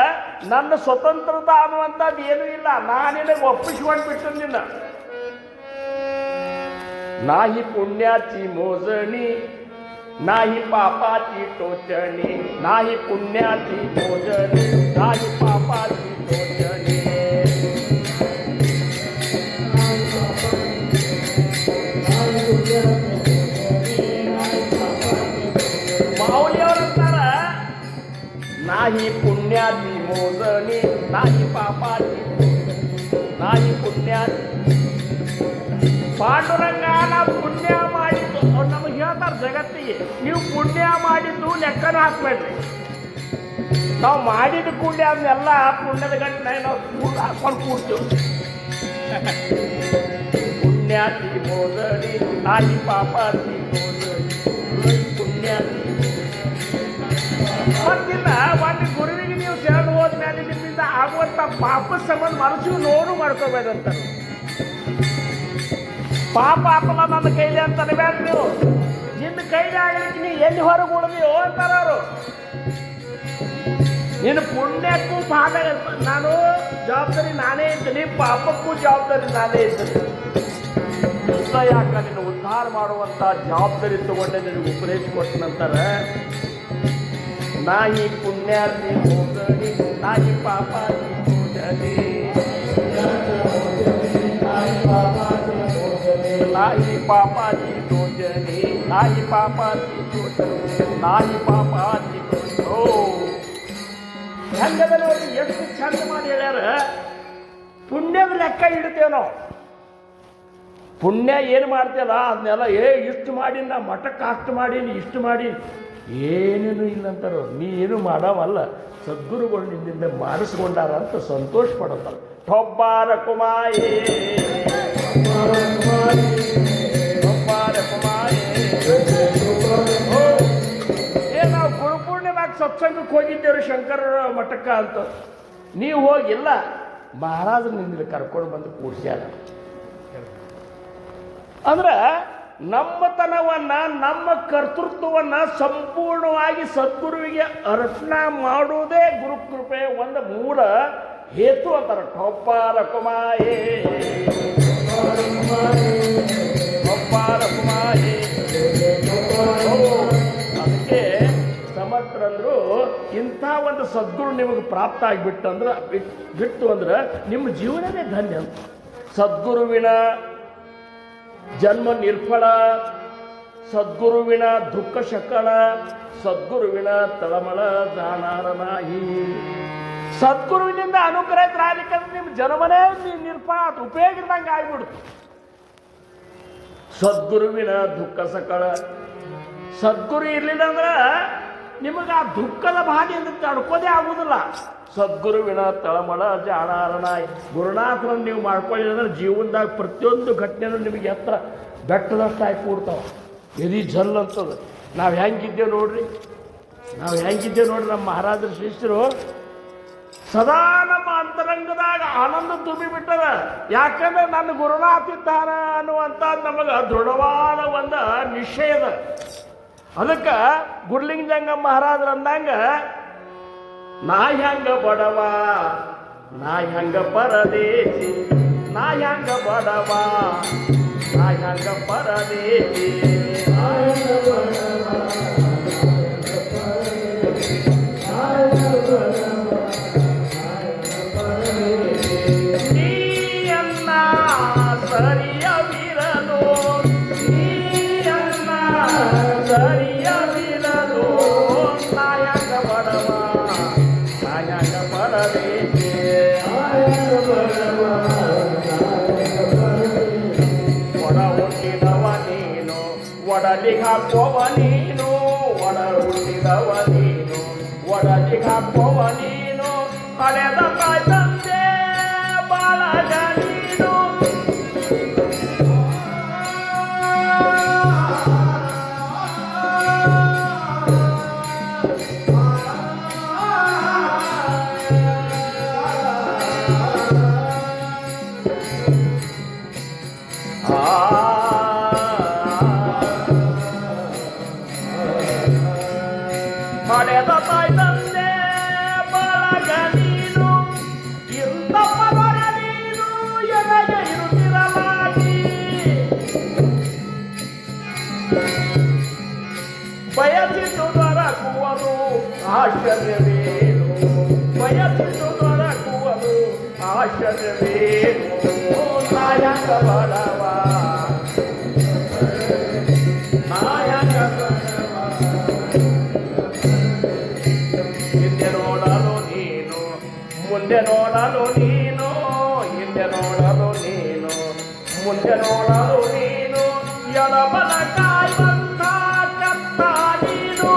ನನ್ನ ಸ್ವತಂತ್ರತ ಅನ್ನುವಂಥದ್ದು ಏನೂ ಇಲ್ಲ, ನಾನಿನಗೆ ಒಪ್ಪಿಸ್ಕೊಂಡು ಬಿಟ್ಟು ನಿನ್ನ. नाही पुण्याची मोजणी, नाही पापाची टोचणी, नाही पुण्याची मोजणी, नाही पापाची टोचणी. माऊलीवर नाही पुण्याची मोजणी, नाही पापाची, नाही पुण्याची. ಪಾಂಡುರಂಗನ ಪುಣ್ಯ ಮಾಡಿದ್ದು ಅವ್ರು ನಮಗೆ ಹೇಳ್ತಾರೆ ಜಗತ್ತಿಗೆ, ನೀವು ಪುಣ್ಯ ಮಾಡಿದ್ದು ಲೆಕ್ಕನ ಹಾಕ್ಬೇಡ್ರಿ. ನಾವು ಮಾಡಿದ ಕೂಡಲೇ ಅದನ್ನೆಲ್ಲ ಪುಣ್ಯದ ಗಂಟೆ ನಾವು ಹಾಕೊಂಡು ಕೂಡ್ತೀವಿ. ಪುಣ್ಯಾತಿ ಮೋದಡಿ ನಾಯಿ ಪಾಪಾತಿ ಮೋದಡಿ ಪುಣ್ಯಾತಿ. ಮತ್ತಿಲ್ಲ ಒಂದು ಗುರುವಿಗೆ ನೀವು ಶರಣ ಹೋದ್ಮೇಲೆ ನಿಮ್ಮಿಂದ ಆಗುವಂಥ ಪಾಪದ ಸಂಬಂಧ ಮನಸ್ಸಿಗೆ ನೋಡು ಮಾಡ್ಕೋಬೇಕಂತಾರೆ. ಪಾಪ ಹಾಕಲ್ಲ ನನ್ನ ಕೈಲಿ ಅಂತ ಅನ್ಬೇಡ ನೀವು, ನಿನ್ನ ಕೈಲಿ ಆಗ್ಲಿಕ್ಕೆ ನೀ ಎಲ್ಲಿ ಹೊರಗೆ ಉಳಿದೀಯೋ ಅಂತಾರ ಅವರು. ನಿನ್ನ ಪುಣ್ಯಕ್ಕೂ ಭಾಗ ನಾನು ಜವಾಬ್ದಾರಿ ನಾನೇ ಇದ್ದೀನಿ, ಪಾಪಕ್ಕೂ ಜವಾಬ್ದಾರಿ ನಾನೇ ಇದ್ದೀನಿ. ಯಾಕ ನಿನ್ನ ಉದ್ಧಾರ ಮಾಡುವಂಥ ಜವಾಬ್ದಾರಿ ತಗೊಂಡೆ ನಿನಗೆ ಉಪದೇಶ ಕೊಟ್ಟನಂತಾರೆ. ನಾಯಿ ಪುಣ್ಯಾರ್ತಿ ಮೋದಡಿ ನಾಯಿ ಪಾಪಾತಿ ಮೋದಡಿ नाही पापाची टोचणी, नाही पापाची टोचणी, नाही पापाची टोचणी. ಓ ಹೆಂಗದ ನೋಡಿ, ಎಷ್ಟು ಚಂದ ಮಾಡಿ ಹೇಳ್ಯಾರ. ಪುಣ್ಯದ ಲೆಕ್ಕ ಇಡ್ತೇವೆ ನಾವು. ಪುಣ್ಯ ಏನು ಮಾಡ್ತೇವಲ್ಲ ಅದನ್ನೆಲ್ಲ ಇಷ್ಟು ಮಾಡಿ ನಾ ಮಠಕ್ಕೆ ಅಷ್ಟು ಮಾಡೀನಿ ಇಷ್ಟು ಮಾಡಿ ಏನೇನು ಇಲ್ಲ ಅಂತಾರ. ನೀ ಏನು ಮಾಡವಲ್ಲ, ಸದ್ಗುರುಗಳು ನಿನ್ನಿಂದ ಮಾಡಿಸ್ಕೊಂಡಾರ ಅಂತ ಸಂತೋಷ ಪಡುತ್ತಾರೆ. ठोब्बार कुमाये ನಾವು ಗುರುಪೂರ್ಣಿಮಾಗ ಸತ್ಸಂಗಕ್ಕೆ ಹೋಗಿದ್ದೇವೆ ಶಂಕರ ಮಠಕ್ಕ ಅಂತ. ನೀವು ಹೋಗಿಲ್ಲ, ಮಹಾರಾಜ ನಿನ್ನ ಕರ್ಕೊಂಡು ಬಂದು ಕೂಡ್ಸ್ಯಾರ. ಅಂದ್ರೆ ನಮ್ಮತನವನ್ನ ನಮ್ಮ ಕರ್ತೃತ್ವವನ್ನ ಸಂಪೂರ್ಣವಾಗಿ ಸದ್ಗುರುವಿಗೆ ಅರ್ಪಣೆ ಮಾಡುವುದೇ ಗುರುಕೃಪೆ ಒಂದು ಮೂಲ ಹೇತು ಅಂತಾರೆ. ठोब्बार कुमाये ठोब्बार कुमाये. ಅದಕ್ಕೆ ಸಮರ್ಥರಂದ್ರು ಇಂಥ ಒಂದು ಸದ್ಗುರು ನಿಮಗೆ ಪ್ರಾಪ್ತ ಆಗಿಬಿಟ್ಟಂದ್ರೆ ಬಿಟ್ಟು ಅಂದ್ರೆ ನಿಮ್ಮ ಜೀವನನೇ ಧನ್ಯ ಅಂತ. ಸದ್ಗುರುವಿನ ಜನ್ಮ ನಿರ್ಫಲ, ಸದ್ಗುರುವಿನ ದುಃಖ ಶಕಳ, ಸದ್ಗುರುವಿನ ತಳಮಳ ಜಾಣಾರನಾಯಿ. ಸದ್ಗುರುವಿನಿಂದ ಅನುಗ್ರಹಿತರಾಗಲಿಕ್ಕಂದ್ರೆ ನಿಮ್ಮ ಜನ್ಮನೇ ನಿರ್ಪಾತ ಉಪಯೋಗ ಇದ್ದಂಗೆ ಆಗ್ಬಿಡ್ತು. ಸದ್ಗುರುವಿನ ದುಃಖ ಸಕಳ, ಸದ್ಗುರು ಇರ್ಲಿಲ್ಲ ಅಂದ್ರೆ ನಿಮಗೆ ಆ ದುಃಖದ ಬಾಧೆಯಿಂದ ತಡ್ಕೋದೇ ಆಗುದಿಲ್ಲ. ಸದ್ಗುರುವಿನ ತಳಮಳ ಜಾಣಾರನಾಯಿ. ಗುರುನಾಥರನ್ನು ನೀವು ಮಾಡ್ಕೊಳ್ಳಿ ಅಂದ್ರೆ ಜೀವನದಾಗ ಪ್ರತಿಯೊಂದು ಘಟನೆನೂ ನಿಮಗೆ ಹತ್ರ ಬೆಟ್ಟದಷ್ಟು ಆಗಿ ಕೂಡ್ತಾವ. ಎದಿ ಜಲ್ ಅಂತದ. ನಾವು ಹೆಂಗಿದ್ದೇವೆ ನೋಡ್ರಿ, ನಮ್ಮ ಮಹಾರಾಜರ ಶಿಷ್ಯರು ಸದಾ ನಮ್ಮ ಅಂತರಂಗದಾಗ ಆನಂದ ತುಂಬಿಬಿಟ್ಟದ. ಯಾಕಂದ್ರೆ ನನ್ನ ಗುರುನಾಥ ಇದ್ದಾನ ಅನ್ನುವಂಥ ನಮಗೆ ದೃಢವಾದ ಒಂದು ನಿಶ್ಚಯದ. ಅದಕ್ಕೆ ಗುರುಲಿಂಗಜಂಗ ಮಹಾರಾಜರು ಅಂದಂಗ, ನಾ ಹೆಂಗ ಬಡವ, ನಾ ಹೆಂಗ ಪರದೇಶಿ, ನಾ ಹೆಂಗ ಬಡವ, ನಾ ಹೆಂಗ ಪರದೇಶಿ, ನೀಯನ್ನ ಸರಿಯವಿರಲು, ನೀಯನ್ನ ಸರಿಯವಿರಲು, ನಾ ಹೆಂಗ ಬಡವ, ನಾ ಹೆಂಗ ಪರದೇಶಿ, ಒಡ ಹುಟ್ಟಿದವ ನೀನು, ಒಡಲಿಗೆ ಹಾಕೋವ ನೀನು, ಒಡ ಹುಟ್ಟಿದವ ನೀನು, ಒಡಲಿಗೆ ಹಾಕೋವ ನೀನು, ಹಳೆದ ತಾಯಿ ತಂದೆ ಬಾಳಗ ನೀನು. ಹಳೆದ ತಾಯಿ ತಂದೆ ಬಾಳಗ ನೀನು, ಇಂಥ ಪದರ ನೀನು ಎನಗೆ ಇರುತ್ತಿರಲಾಗಿ. ಬಯಸಿತು ದೊರಕುವುದು ಆಶ್ಚರ್ಯವೇನು, ಬಯಸಿತು ದೊರಕುವುದು ಆಶ್ಚರ್ಯವೇನು, ನಾಯಕ ಬಡವ, ನಾಯಕ ಬಡವ. ಹಿಂದೆ ನೋಡಲು ನೀನು, ಮುಂದೆ ನೋಡಲು ನೀನು, ಹಿಂದೆ ನೋಡಲು ನೀನು, ಮುಂದೆ ನೋಡಲು ನೀನು, ಎಡಬಲ ಕಾಯುವಂತ ಕತ್ತ ನೀನು.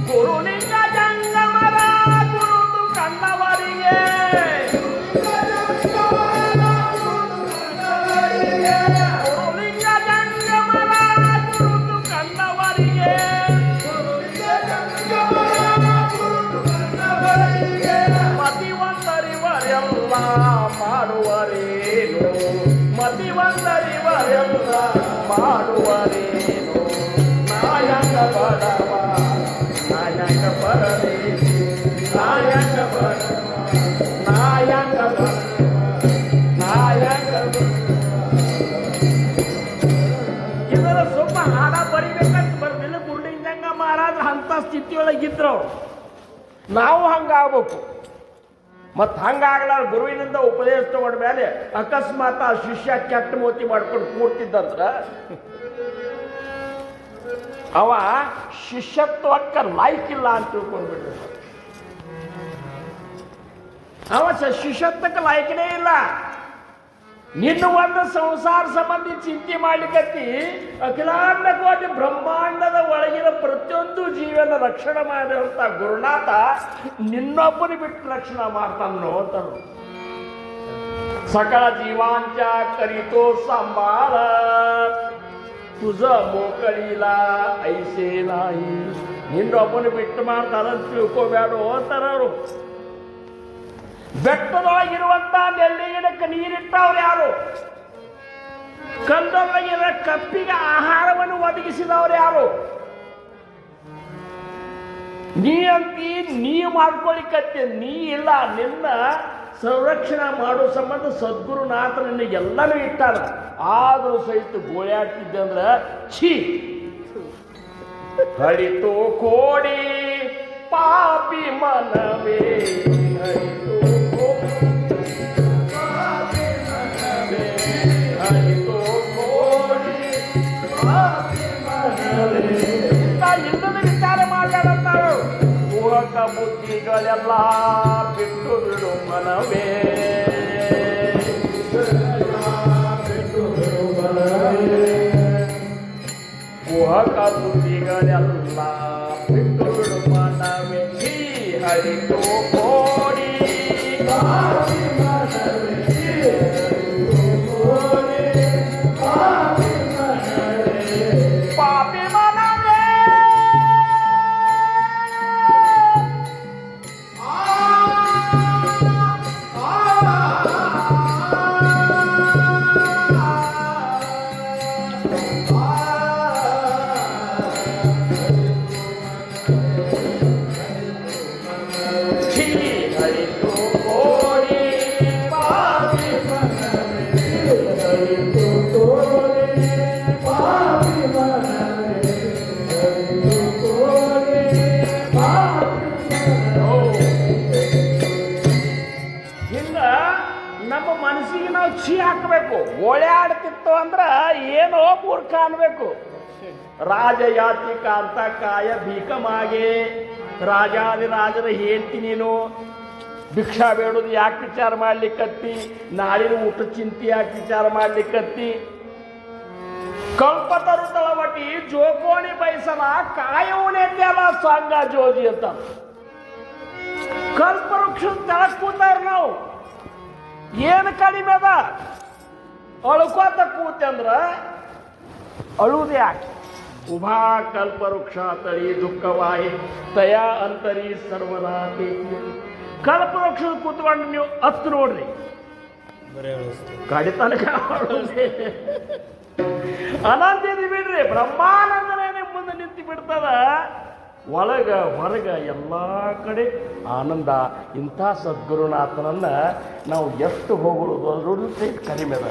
ಗುರುಲಿಂಗ ಜಂಗಮರ ಗುರುತು ಕಂಡವರಿಗೆ, ಗುರುಲಿಂಗ ಜಂಗಮರ ಗುರುತು ಕಂಡವರಿಗೆ, ಮತಿವಂತರಿವರೆಲ್ಲ ಮಾಡುವರೇನು, ಮತಿವಂತರಿವರೆಲ್ಲ ಮಾಡುವರೇನು, ನಾಯಕ ಬಡವ, ನಾಯಕ ಪರದೇಶಿ, ನಾಯಕ ಬಡವ, ನಾಯಕ ಬಡವ, ನಾಯಕ ಬಡವ. ಇದರ ಸ್ವಲ್ಪ ಹಾಡ ಬರಿಬೇಕಂತ ಬರ್ಲಿಲ್ಲ. ಗುರುಲಿಂಗಜಂಗ ಮಹಾರಾಜರು ಅಂತ ಸ್ಥಿತಿಯೊಳಗಿದ್ರು. ನಾವು ಹಂಗಾಗ್ಬೇಕು. ಮತ್ತು ಹಂಗಾಗಲಾರ ಗುರುವಿನಿಂದ ಉಪದೇಶ ತಗೊಂಡ ಮೇಲೆ ಅಕಸ್ಮಾತ್ ಆ ಶಿಷ್ಯ ಕೆಟ್ಟ ಮೋತಿ ಮಾಡ್ಕೊಂಡು ಕೂಡ್ತಿದ್ದಂದ್ರ ಅವ ಶಿಷ್ಯತ್ವಕ್ಕೆ ಲಾಯ್ಕಿಲ್ಲ ಅಂತ ತಿಳ್ಕೊಂಡ್ಬಿಟ್ರು. ಅವ ಶಿಷ್ಯತ್ವಕ್ಕೆ ಲಾಯ್ಕನೇ ಇಲ್ಲ. ನಿನ್ನ ಒಂದು ಸಂಸಾರ ಸಂಬಂಧಿ ಚಿಂತೆ ಮಾಡ್ಲಿಕ್ಕತ್ತಿ ಅಖಿಲಾಂಡ ಕೋಟಿ ಬ್ರಹ್ಮಾಂಡದ ಒಳಗಿನ ಪ್ರತಿಯೊಂದು ಜೀವನ ರಕ್ಷಣೆ ಮಾಡಿರುವಂತ ಗುರುನಾಥ ನಿನ್ನೊಬ್ಬನ ಬಿಟ್ಟು ರಕ್ಷಣೆ ಮಾಡ್ತಾನೋ ಅಂತರು. ಸಕಲ ಜೀವಾಂಚ ಕರಿತೋ ಸಂಬಾಳ, ತುಜ ಮೋಕಳಿಲ ಐಸೇ ನಾಯಿ. ನಿನ್ನೊಬ್ಬನ ಬಿಟ್ಟು ಮಾಡ್ತಾರಂತ ತಿಳ್ಕೋಬೇಡ ಅಂತಾರ ಅವರು. ಬೆಟ್ಟದೊಳಗಿರುವಂತ ನೆಲ್ಲಿಗಿಡಕ್ಕೆ ನೀರಿಟ್ಟವ್ರು ಯಾರು? ಕಂದೊಳಗಿನ ಕಪ್ಪಿಗೆ ಆಹಾರವನ್ನು ಒದಗಿಸಿದವರು ಯಾರು? ನೀ ಅಂತಿ ನೀ ಮಾಡ್ಕೊಳಿಕತ್ತೆ. ನೀ ಇಲ್ಲ, ನಿನ್ನ ಸಂರಕ್ಷಣೆ ಮಾಡೋ ಸಂಬಂಧ ಸದ್ಗುರುನಾಥ ನಿನಗೆಲ್ಲನೂ ಇಟ್ಟಾರ. ಆದರೂ ಸಹಿತ ಗೋಳ್ಯಾಡ್ತಿದ್ದೆ ಅಂದ್ರೆ ಛೀ. ಹರಿತು ಕೋಡಿ ಪಾಪಿ ಮನವೇ, ಹರಿತು ಇಲ್ಲದ ವಿಚಾರ ಮಾತಾಡುತ್ತಾಳು. ಮೋಹಕ ಬುದ್ಧಿಗಳೆಲ್ಲ ಬಿಟ್ಟು ಬಿಡು ಮನವೇ, ಮೋಹಕ ಬುದ್ಧಿಗಳೆಲ್ಲ ಬಿಟ್ಟು ಬಿಡು ಮನವೇ. ಶ್ರೀ ಹರಿತು ಕೋಡಿ ಪಾಪಿ ಮನವೇ, ನಮ್ಮ ಮನಸ್ಸಿಗೆ ನಾವು ಛೀ ಹಾಕಬೇಕು. ಓಳ್ಯಾಡ್ತಿತ್ತು ಅಂದ್ರೆ ಏನೋ ಮೂರ್ಖ ಅನ್ಬೇಕು. ರಾಜಯಾತಿ ಕಾಂತ ಕಾಯ ಭೀಕಮಾಗೆ, ರಾಜಾದಿರಾಜರ ಹೇಳ್ತಿ ನೀನು ಭಿಕ್ಷಾ ಬೇಡೋದು ಯಾಕೆ ವಿಚಾರ ಮಾಡ್ಲಿಕ್ಕತ್ತಿ, ನಾಳಿನ ಊಟ ಚಿಂತೆ ಯಾಕೆ ವಿಚಾರ ಮಾಡ್ಲಿಕ್ಕತ್ತಿ. ಕಲ್ಪತರು ತಳವಟಿ ಜೋಕೋಣಿ ಬಯಸಲ ಕಾಯವನೇದ್ಯಲ್ಲ ಸಾಂಗ ಜೋಜಿ ಅಂತ. ಕಲ್ಪವೃಕ್ಷದ ತಳಕ್ ಕೂತಾರ ನಾವು, ಏನು ಕಡಿಮೆ ಅದ ಅಳ್ಕೋತ ಕೂತಂದ್ರ ಅಳುವುದು ಯಾಕೆ. ಉಭಾ ಕಲ್ಪವೃಕ್ಷ ತಳಿ ದುಃಖವಾಯಿ ತಯಾ ಅಂತರಿ ಸರ್ವದಾ. ಕಲ್ಪವೃಕ್ಷದ ಕೂತ್ಕೊಂಡು ನೀವು ಹತ್ತು ನೋಡ್ರಿ, ಕಡಿತನಕ ಅನಂತಿದ್ ಬಿಡ್ರಿ, ಬ್ರಹ್ಮಾನಂದನೇ ನಿಮ್ಮ ಮುಂದೆ ನಿಂತು ಬಿಡ್ತದ. ಒಳಗ ಹೊರಗ ಎಲ್ಲ ಕಡೆ ಆನಂದ. ಇಂಥ ಸದ್ಗುರುನಾಥನನ್ನ ನಾವು ಎಷ್ಟು ಹೊಗಳೋದು ಅದರಲ್ಲೂ ಸಹಿತ ಕಡಿಮೆ ಅದ.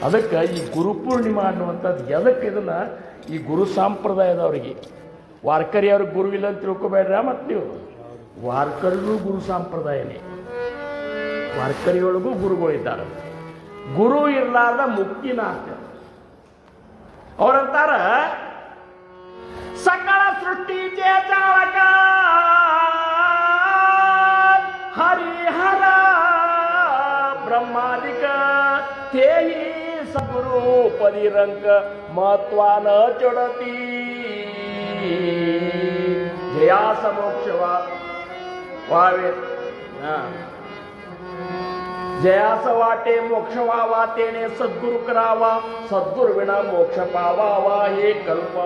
ಅದಕ್ಕೆ ಈ ಗುರುಪೂರ್ಣಿಮಾ ಅನ್ನುವಂಥದ್ದು ಎದಕ್ಕೆ ಇದನ್ನು ಈ ಗುರು ಸಂಪ್ರದಾಯದವರಿಗೆ, ವಾರ್ಕರಿಯವ್ರಿಗೆ ಗುರು ಇಲ್ಲ ಅಂತ ತಿಳ್ಕೊಬೇಡ್ರ. ಮತ್ತು ನೀವು ವಾರ್ಕರಿಗೂ ಗುರು ಸಂಪ್ರದಾಯನೇ, ವಾರ್ಕರಿಯೊಳಗೂ ಗುರುಗಳಿದ್ದಾರೆ. ಗುರು ಇರಲಾರ್ದ ಮುಕ್ತಿನಾಥ. ಅವರಂತಾರ ಸಕಲ ಸೃಷ್ಟಿಗೆ ಚಾಲಕ ಹರಿಹರ ಬ್ರಹ್ಮಾದಿಕ ತೇಹಿ ಸಗುರು ಪರಿರಂಕ ಮಹತ್ವಾನ ಚೊಡತಿ. ಜಯಾಸ ಮೋಕ್ಷವಾ वावे जयास वाटे मोक्ष व्हावा तेने सद्गुरु करावा सद्गुरु विना मोक्ष पावावा हे कल्प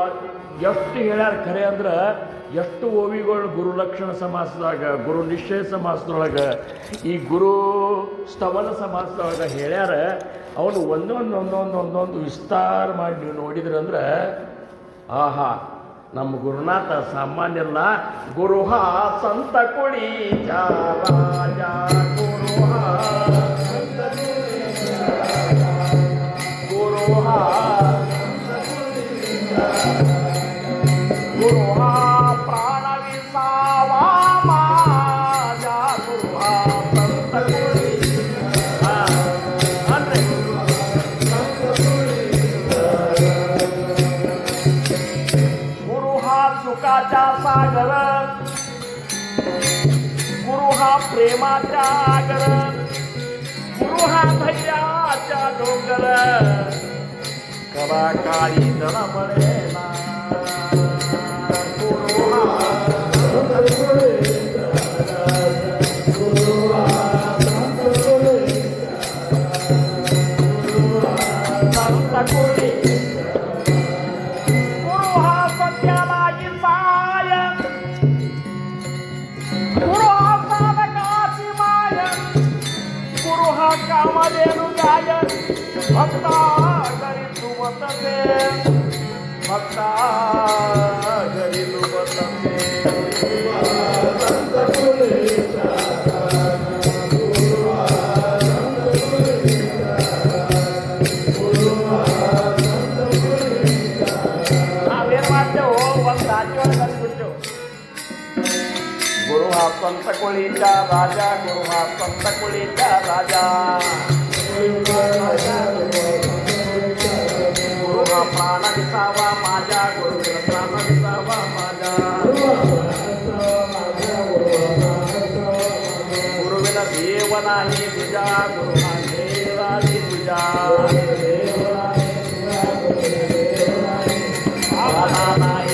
ಎಷ್ಟು ಹೇಳ್ಯಾರ ಖರೆ ಅಂದ್ರೆ ಎಷ್ಟು ಓವಿಗಳು ಗುರು ಲಕ್ಷಣ ಸಮಾಸದಾಗ ಗುರು ನಿಶ್ಚಯ ಸಮಾಸದೊಳಗೆ ಈ ಗುರು ಸ್ತವನ ಸಮಾಸದೊಳಗೆ ಹೇಳ್ಯಾರ. ಅವನು ಒಂದೊಂದು ವಿಸ್ತಾರ ಮಾಡಿ ನೀವು ನೋಡಿದ್ರಂದ್ರೆ ಆಹಾ ನಮ್ಮ ಗುರುನಾಥ ಸಾಮಾನ್ಯಲ್ಲ. ಗುರುಹ ಸಂತ ಕುಳಿ ರಾಜ ಗುರುಹ ಗುರುಹ ಗುರುಹ ಪ್ರಾಣ ವಿಸಾವಾ ಮಾಜ ಗುರುಹ ಸಂತ ಕುಳಿ ಅಂದ್ರೆ गुरु हा सुखाचा सागर गुरु हा प्रेमाचा आगर गुरु हा धैर्याचा डोंगर कला काळी तळमळेला गुरु हा संत कुळी कामधेनु गाय भक्ता घरी तुमतसे भक्ता घरी तुमतसे संत कुळी संत कोळीचा राजा गुरु हा संत कोळीचा राजा गुरु हा प्राण विसावा माझ्या गुरु प्राण विसावा माझ्या गुरुविना देव नाही तुझ्या गुरु हा देवाची तुझ्या नाही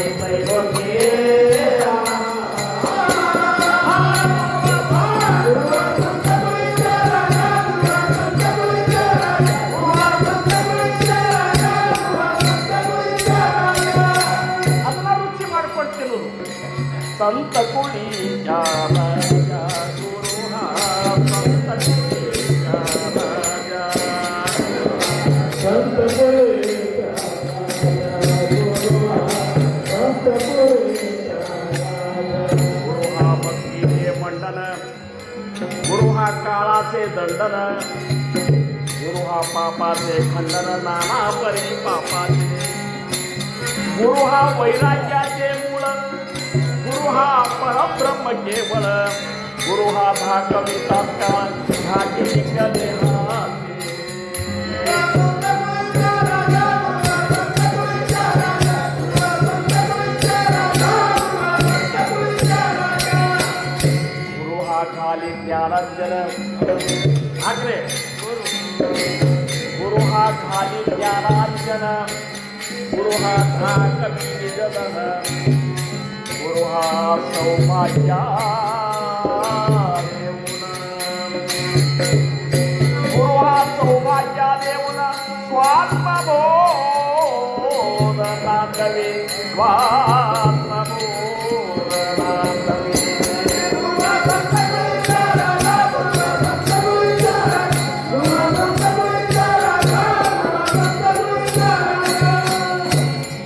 संत कोळीचा राजा गुरु हा संत कोळीचा राजा संत कोळीचा गुरु हा भक्तीचे मंडन गुरु हा काळाचे दंडन गुरु हा पापाचे खंडन नाना परी पापाचे गुरु हा वैराग्याचे मूळ गुरु हा परब्रह्म केवळ गुरु हा धाकविता धाकी गुरु हा खाली ज्ञानांजन आग्रे गुरु हा खाली ज्ञानांजन गुरु हा धाकवी जन गुरु हा सौभाग्या देऊन गुरु हा सौभाग्या देऊन स्वात्मबोध नांदवे स्वात्मबोध नांदवे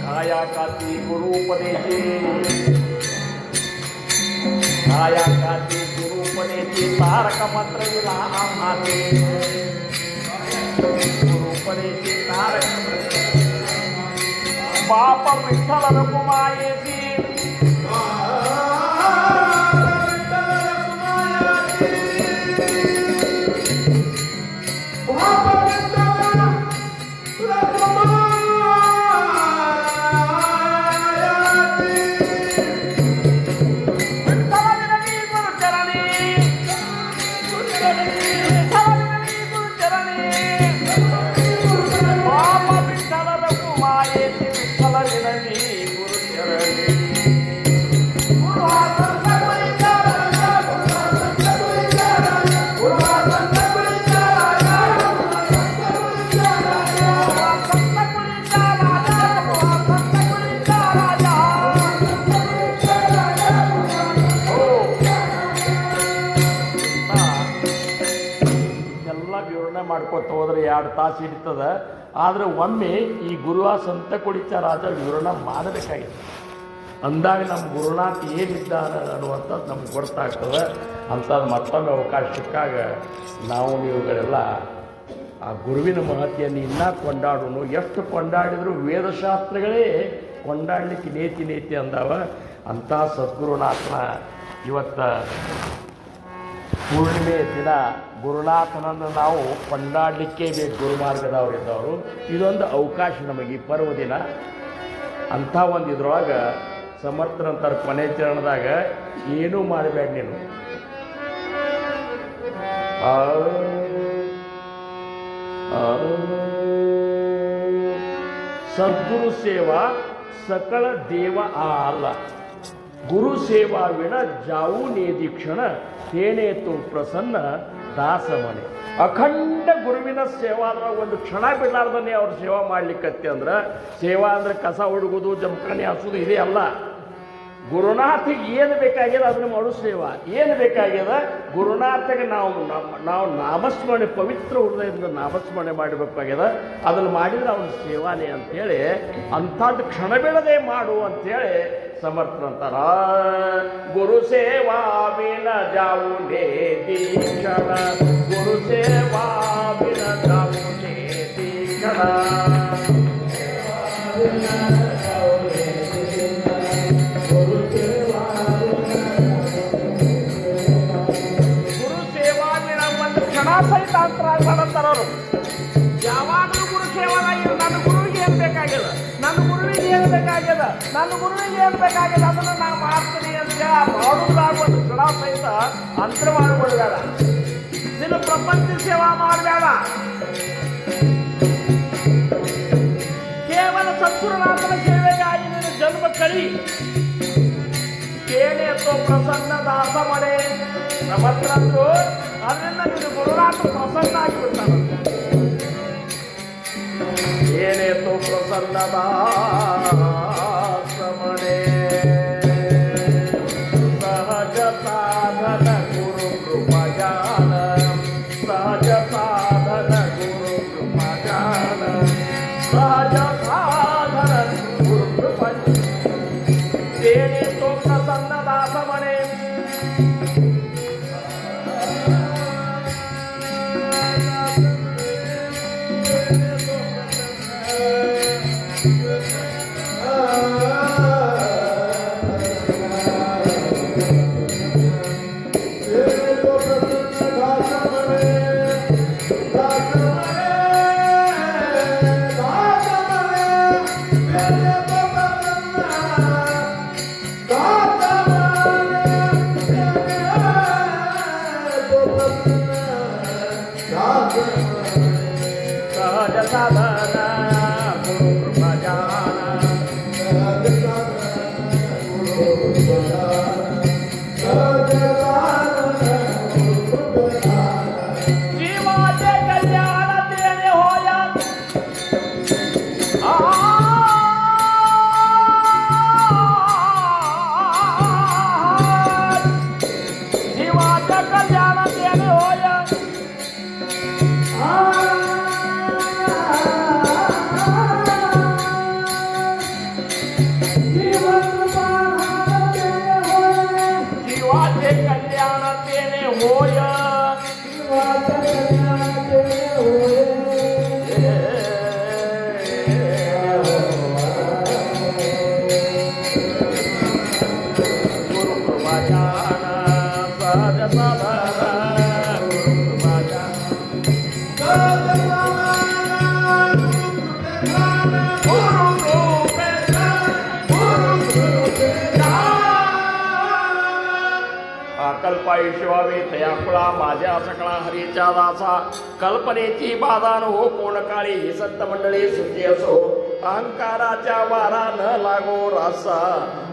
काया काती गुरुपदेशी काया काती गुरुपदेशी तारक मंत्र विला आम्हाते गुरुपदेशी तारक बाप विठ्ठल रघुमायेसी ಮಾಡ್ಕೊತ ಹೋದ್ರೆ 2 ತಾಸು ಹಿಡಿತದ. ಆದರೆ ಒಮ್ಮೆ ಈ ಗುರುವ ಸಂತ ಕೊಳಿತ ರಾಜ ವಿವರಣ ಮಾಡಬೇಕಾಗಿತ್ತು. ಅಂದಾಗ ನಮ್ಮ ಗುರುನಾಥ್ ಏನಿದ್ದಾರೆ ಅನ್ನುವಂಥದ್ದು ನಮ್ಗೆ ಗೊತ್ತಾಗ್ತದೆ. ಅಂಥದ್ದು ಮತ್ತೊಮ್ಮೆ ಅವಕಾಶ ಸಿಕ್ಕಾಗ ನಾವು ನೀವುಗಳೆಲ್ಲ ಆ ಗುರುವಿನ ಮಹತ್ಯವನ್ನು ಇನ್ನೂ ಕೊಂಡಾಡೋನು. ಎಷ್ಟು ಕೊಂಡಾಡಿದ್ರು ವೇದಶಾಸ್ತ್ರಗಳೇ ಕೊಂಡಾಡಲಿಕ್ಕೆ ನೇತಿ ಅಂದವ. ಅಂಥ ಸದ್ಗುರುನಾಥನ ಇವತ್ತು ಪೂರ್ಣಿಮೆ ದಿನ ಗುರುನಾಥನನ್ನು ನಾವು ಕೊಂಡಾಡಲಿಕ್ಕೆ ಬೇಕು. ಗುರುಮಾರ್ಗದವರಿದ್ದವರು ಇದೊಂದು ಅವಕಾಶ ನಮಗೆ ಈ ಪರ್ವ ದಿನ. ಅಂಥ ಒಂದು ಇದ್ರೊಳಗೆ ಸಮರ್ಥರಂತಾರೆ ಕೊನೆ ಚರಣದಾಗ ಏನೂ ಮಾಡಬೇಡ ನೀನು. ಸದ್ಗುರು ಸೇವಾ ಸಕಲ ದೇವ ಅಲ್ಲ. ಗುರು ಸೇವಾ ವಿಣ ಜಾವು ನೇದೀಕ್ಷಣ ತೇನೇತು ಪ್ರಸನ್ನ ದಾಸಮಣಿ. ಅಖಂಡ ಗುರುವಿನ ಸೇವಾ ಅಂದ್ರೆ ಒಂದು ಕ್ಷಣ ಬಿಡಲಾರ್ದನೆ ಅವ್ರ ಸೇವಾ ಮಾಡ್ಲಿಕ್ಕತ್ತೆ. ಅಂದ್ರೆ ಸೇವಾ ಅಂದ್ರೆ ಕಸ ಹುಡುಗೋದು ಜಮಖಾನೆ ಹಾಸೋದು ಇದೇ ಅಲ್ಲ. ಗುರುನಾಥಿಗೆ ಏನು ಬೇಕಾಗ್ಯದ ಅದನ್ನು ಮಾಡೋ ಸೇವಾ. ಏನು ಬೇಕಾಗ್ಯದ ಗುರುನಾಥಗೆ ನಾವು ನಾಮಸ್ಮರಣೆ ಪವಿತ್ರ ಹೃದಯದಿಂದ ನಾಮಸ್ಮರಣೆ ಮಾಡಬೇಕಾಗ್ಯದ. ಅದನ್ನು ಮಾಡಿದರೆ ಅವನ ಸೇವಾನೇ ಅಂಥೇಳಿ ಅಂಥದ್ದು ಕ್ಷಣ ಬೀಳದೆ ಮಾಡು ಅಂಥೇಳಿ ಸಮರ್ಥರಂತಾರ. ಗುರು ಸೇವಾ ವಿನ ಜಾವು ನೇದೀಕ್ಷಣ, ಗುರು ಸೇವಾ ವಿನ ಜಾವು ನೇದೀಕ್ಷಣ. ಮಾಡಂತಾರ ಅವರು. ಯಾವಾಗಲೂ ಗುರು ಸೇವನ ನನ್ನ ಗುರುವಿಗೆ ಏನ್ ಬೇಕಾಗ್ಯದ, ನನ್ನ ಗುರುವಿಗೆ ಏನ್ ಬೇಕಾಗ್ಯದ, ನನ್ನ ಗುರುವಿಗೆ ಏನ್ ಬೇಕಾಗ್ಯದ ಅದನ್ನ ನಾನು ಮಾಡ್ತೀನಿ ಅಂತ ಮಾಡುವುದಾಗುವಂತ ಕ್ಷಣ ಸಹಿತ ಅಂತರ ಮಾಡಿಕೊಡ್ಬೇಡ. ನಿನ್ನ ಪ್ರಪಂಚ ಸೇವಾ ಮಾಡಬೇಡ. ಕೇವಲ ಸದ್ಗುರುನಾಥನ ಸೇವೆಗಾಗಿ ನಿನ್ನ ಜನ್ಮ ಕಳಿ. ಕೇಳಿ ಅಥವಾ ಪ್ರಸನ್ನ ದಾಸ ಮನೆ ಸಮರ್ಥರಂದ್ರು ಅದರಿಂದ ನಿನ್ನ ಗುರುನಾಥ ಪ್ರಸನ್ನ ಆಗಿಬಿಡ್ತಾನ. ಏನೇತು ಪ್ರಸನ್ನ ದಾಸ ಮನೆ ಸಹಜ ಸಾಧನ ಗುರು ಕೃಪಜಾನ, ಸಹಜ ಸಾಧನ ಗುರು ಕೃಪಜಾನ, ಸಹಜ ಸಾಧನ ಗುರು ಕೃಪ. ಏನೇತು ಪ್ರಸನ್ನ ದಾಸ ಮನೆ ಸಹಜ ಸಾಧನ ಗುರು ಕೃಪಜಾನ, जीवाचे कल्याण तेने होया. जीवाचे कल्याण तेने होया. जीवाचे कल्याण तेने होया. गुरु कृपाजान सहज साधन गुरु कृपाजान, गुरु कल्पाई शिवावे तया कुळा माझ्या सकळा हरीच्या दासा. कल्पनेची बाधा न हो कोण काळी ही संत मंडळी सुखी असो. अहंकाराच्या वारा न लागो रासा.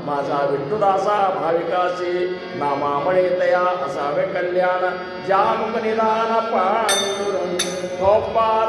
माझा विठ्ठुदासा भाविकाशी नामामळे तया असावे कल्याण. ज्या मुख निदान पांडुरंग थोपार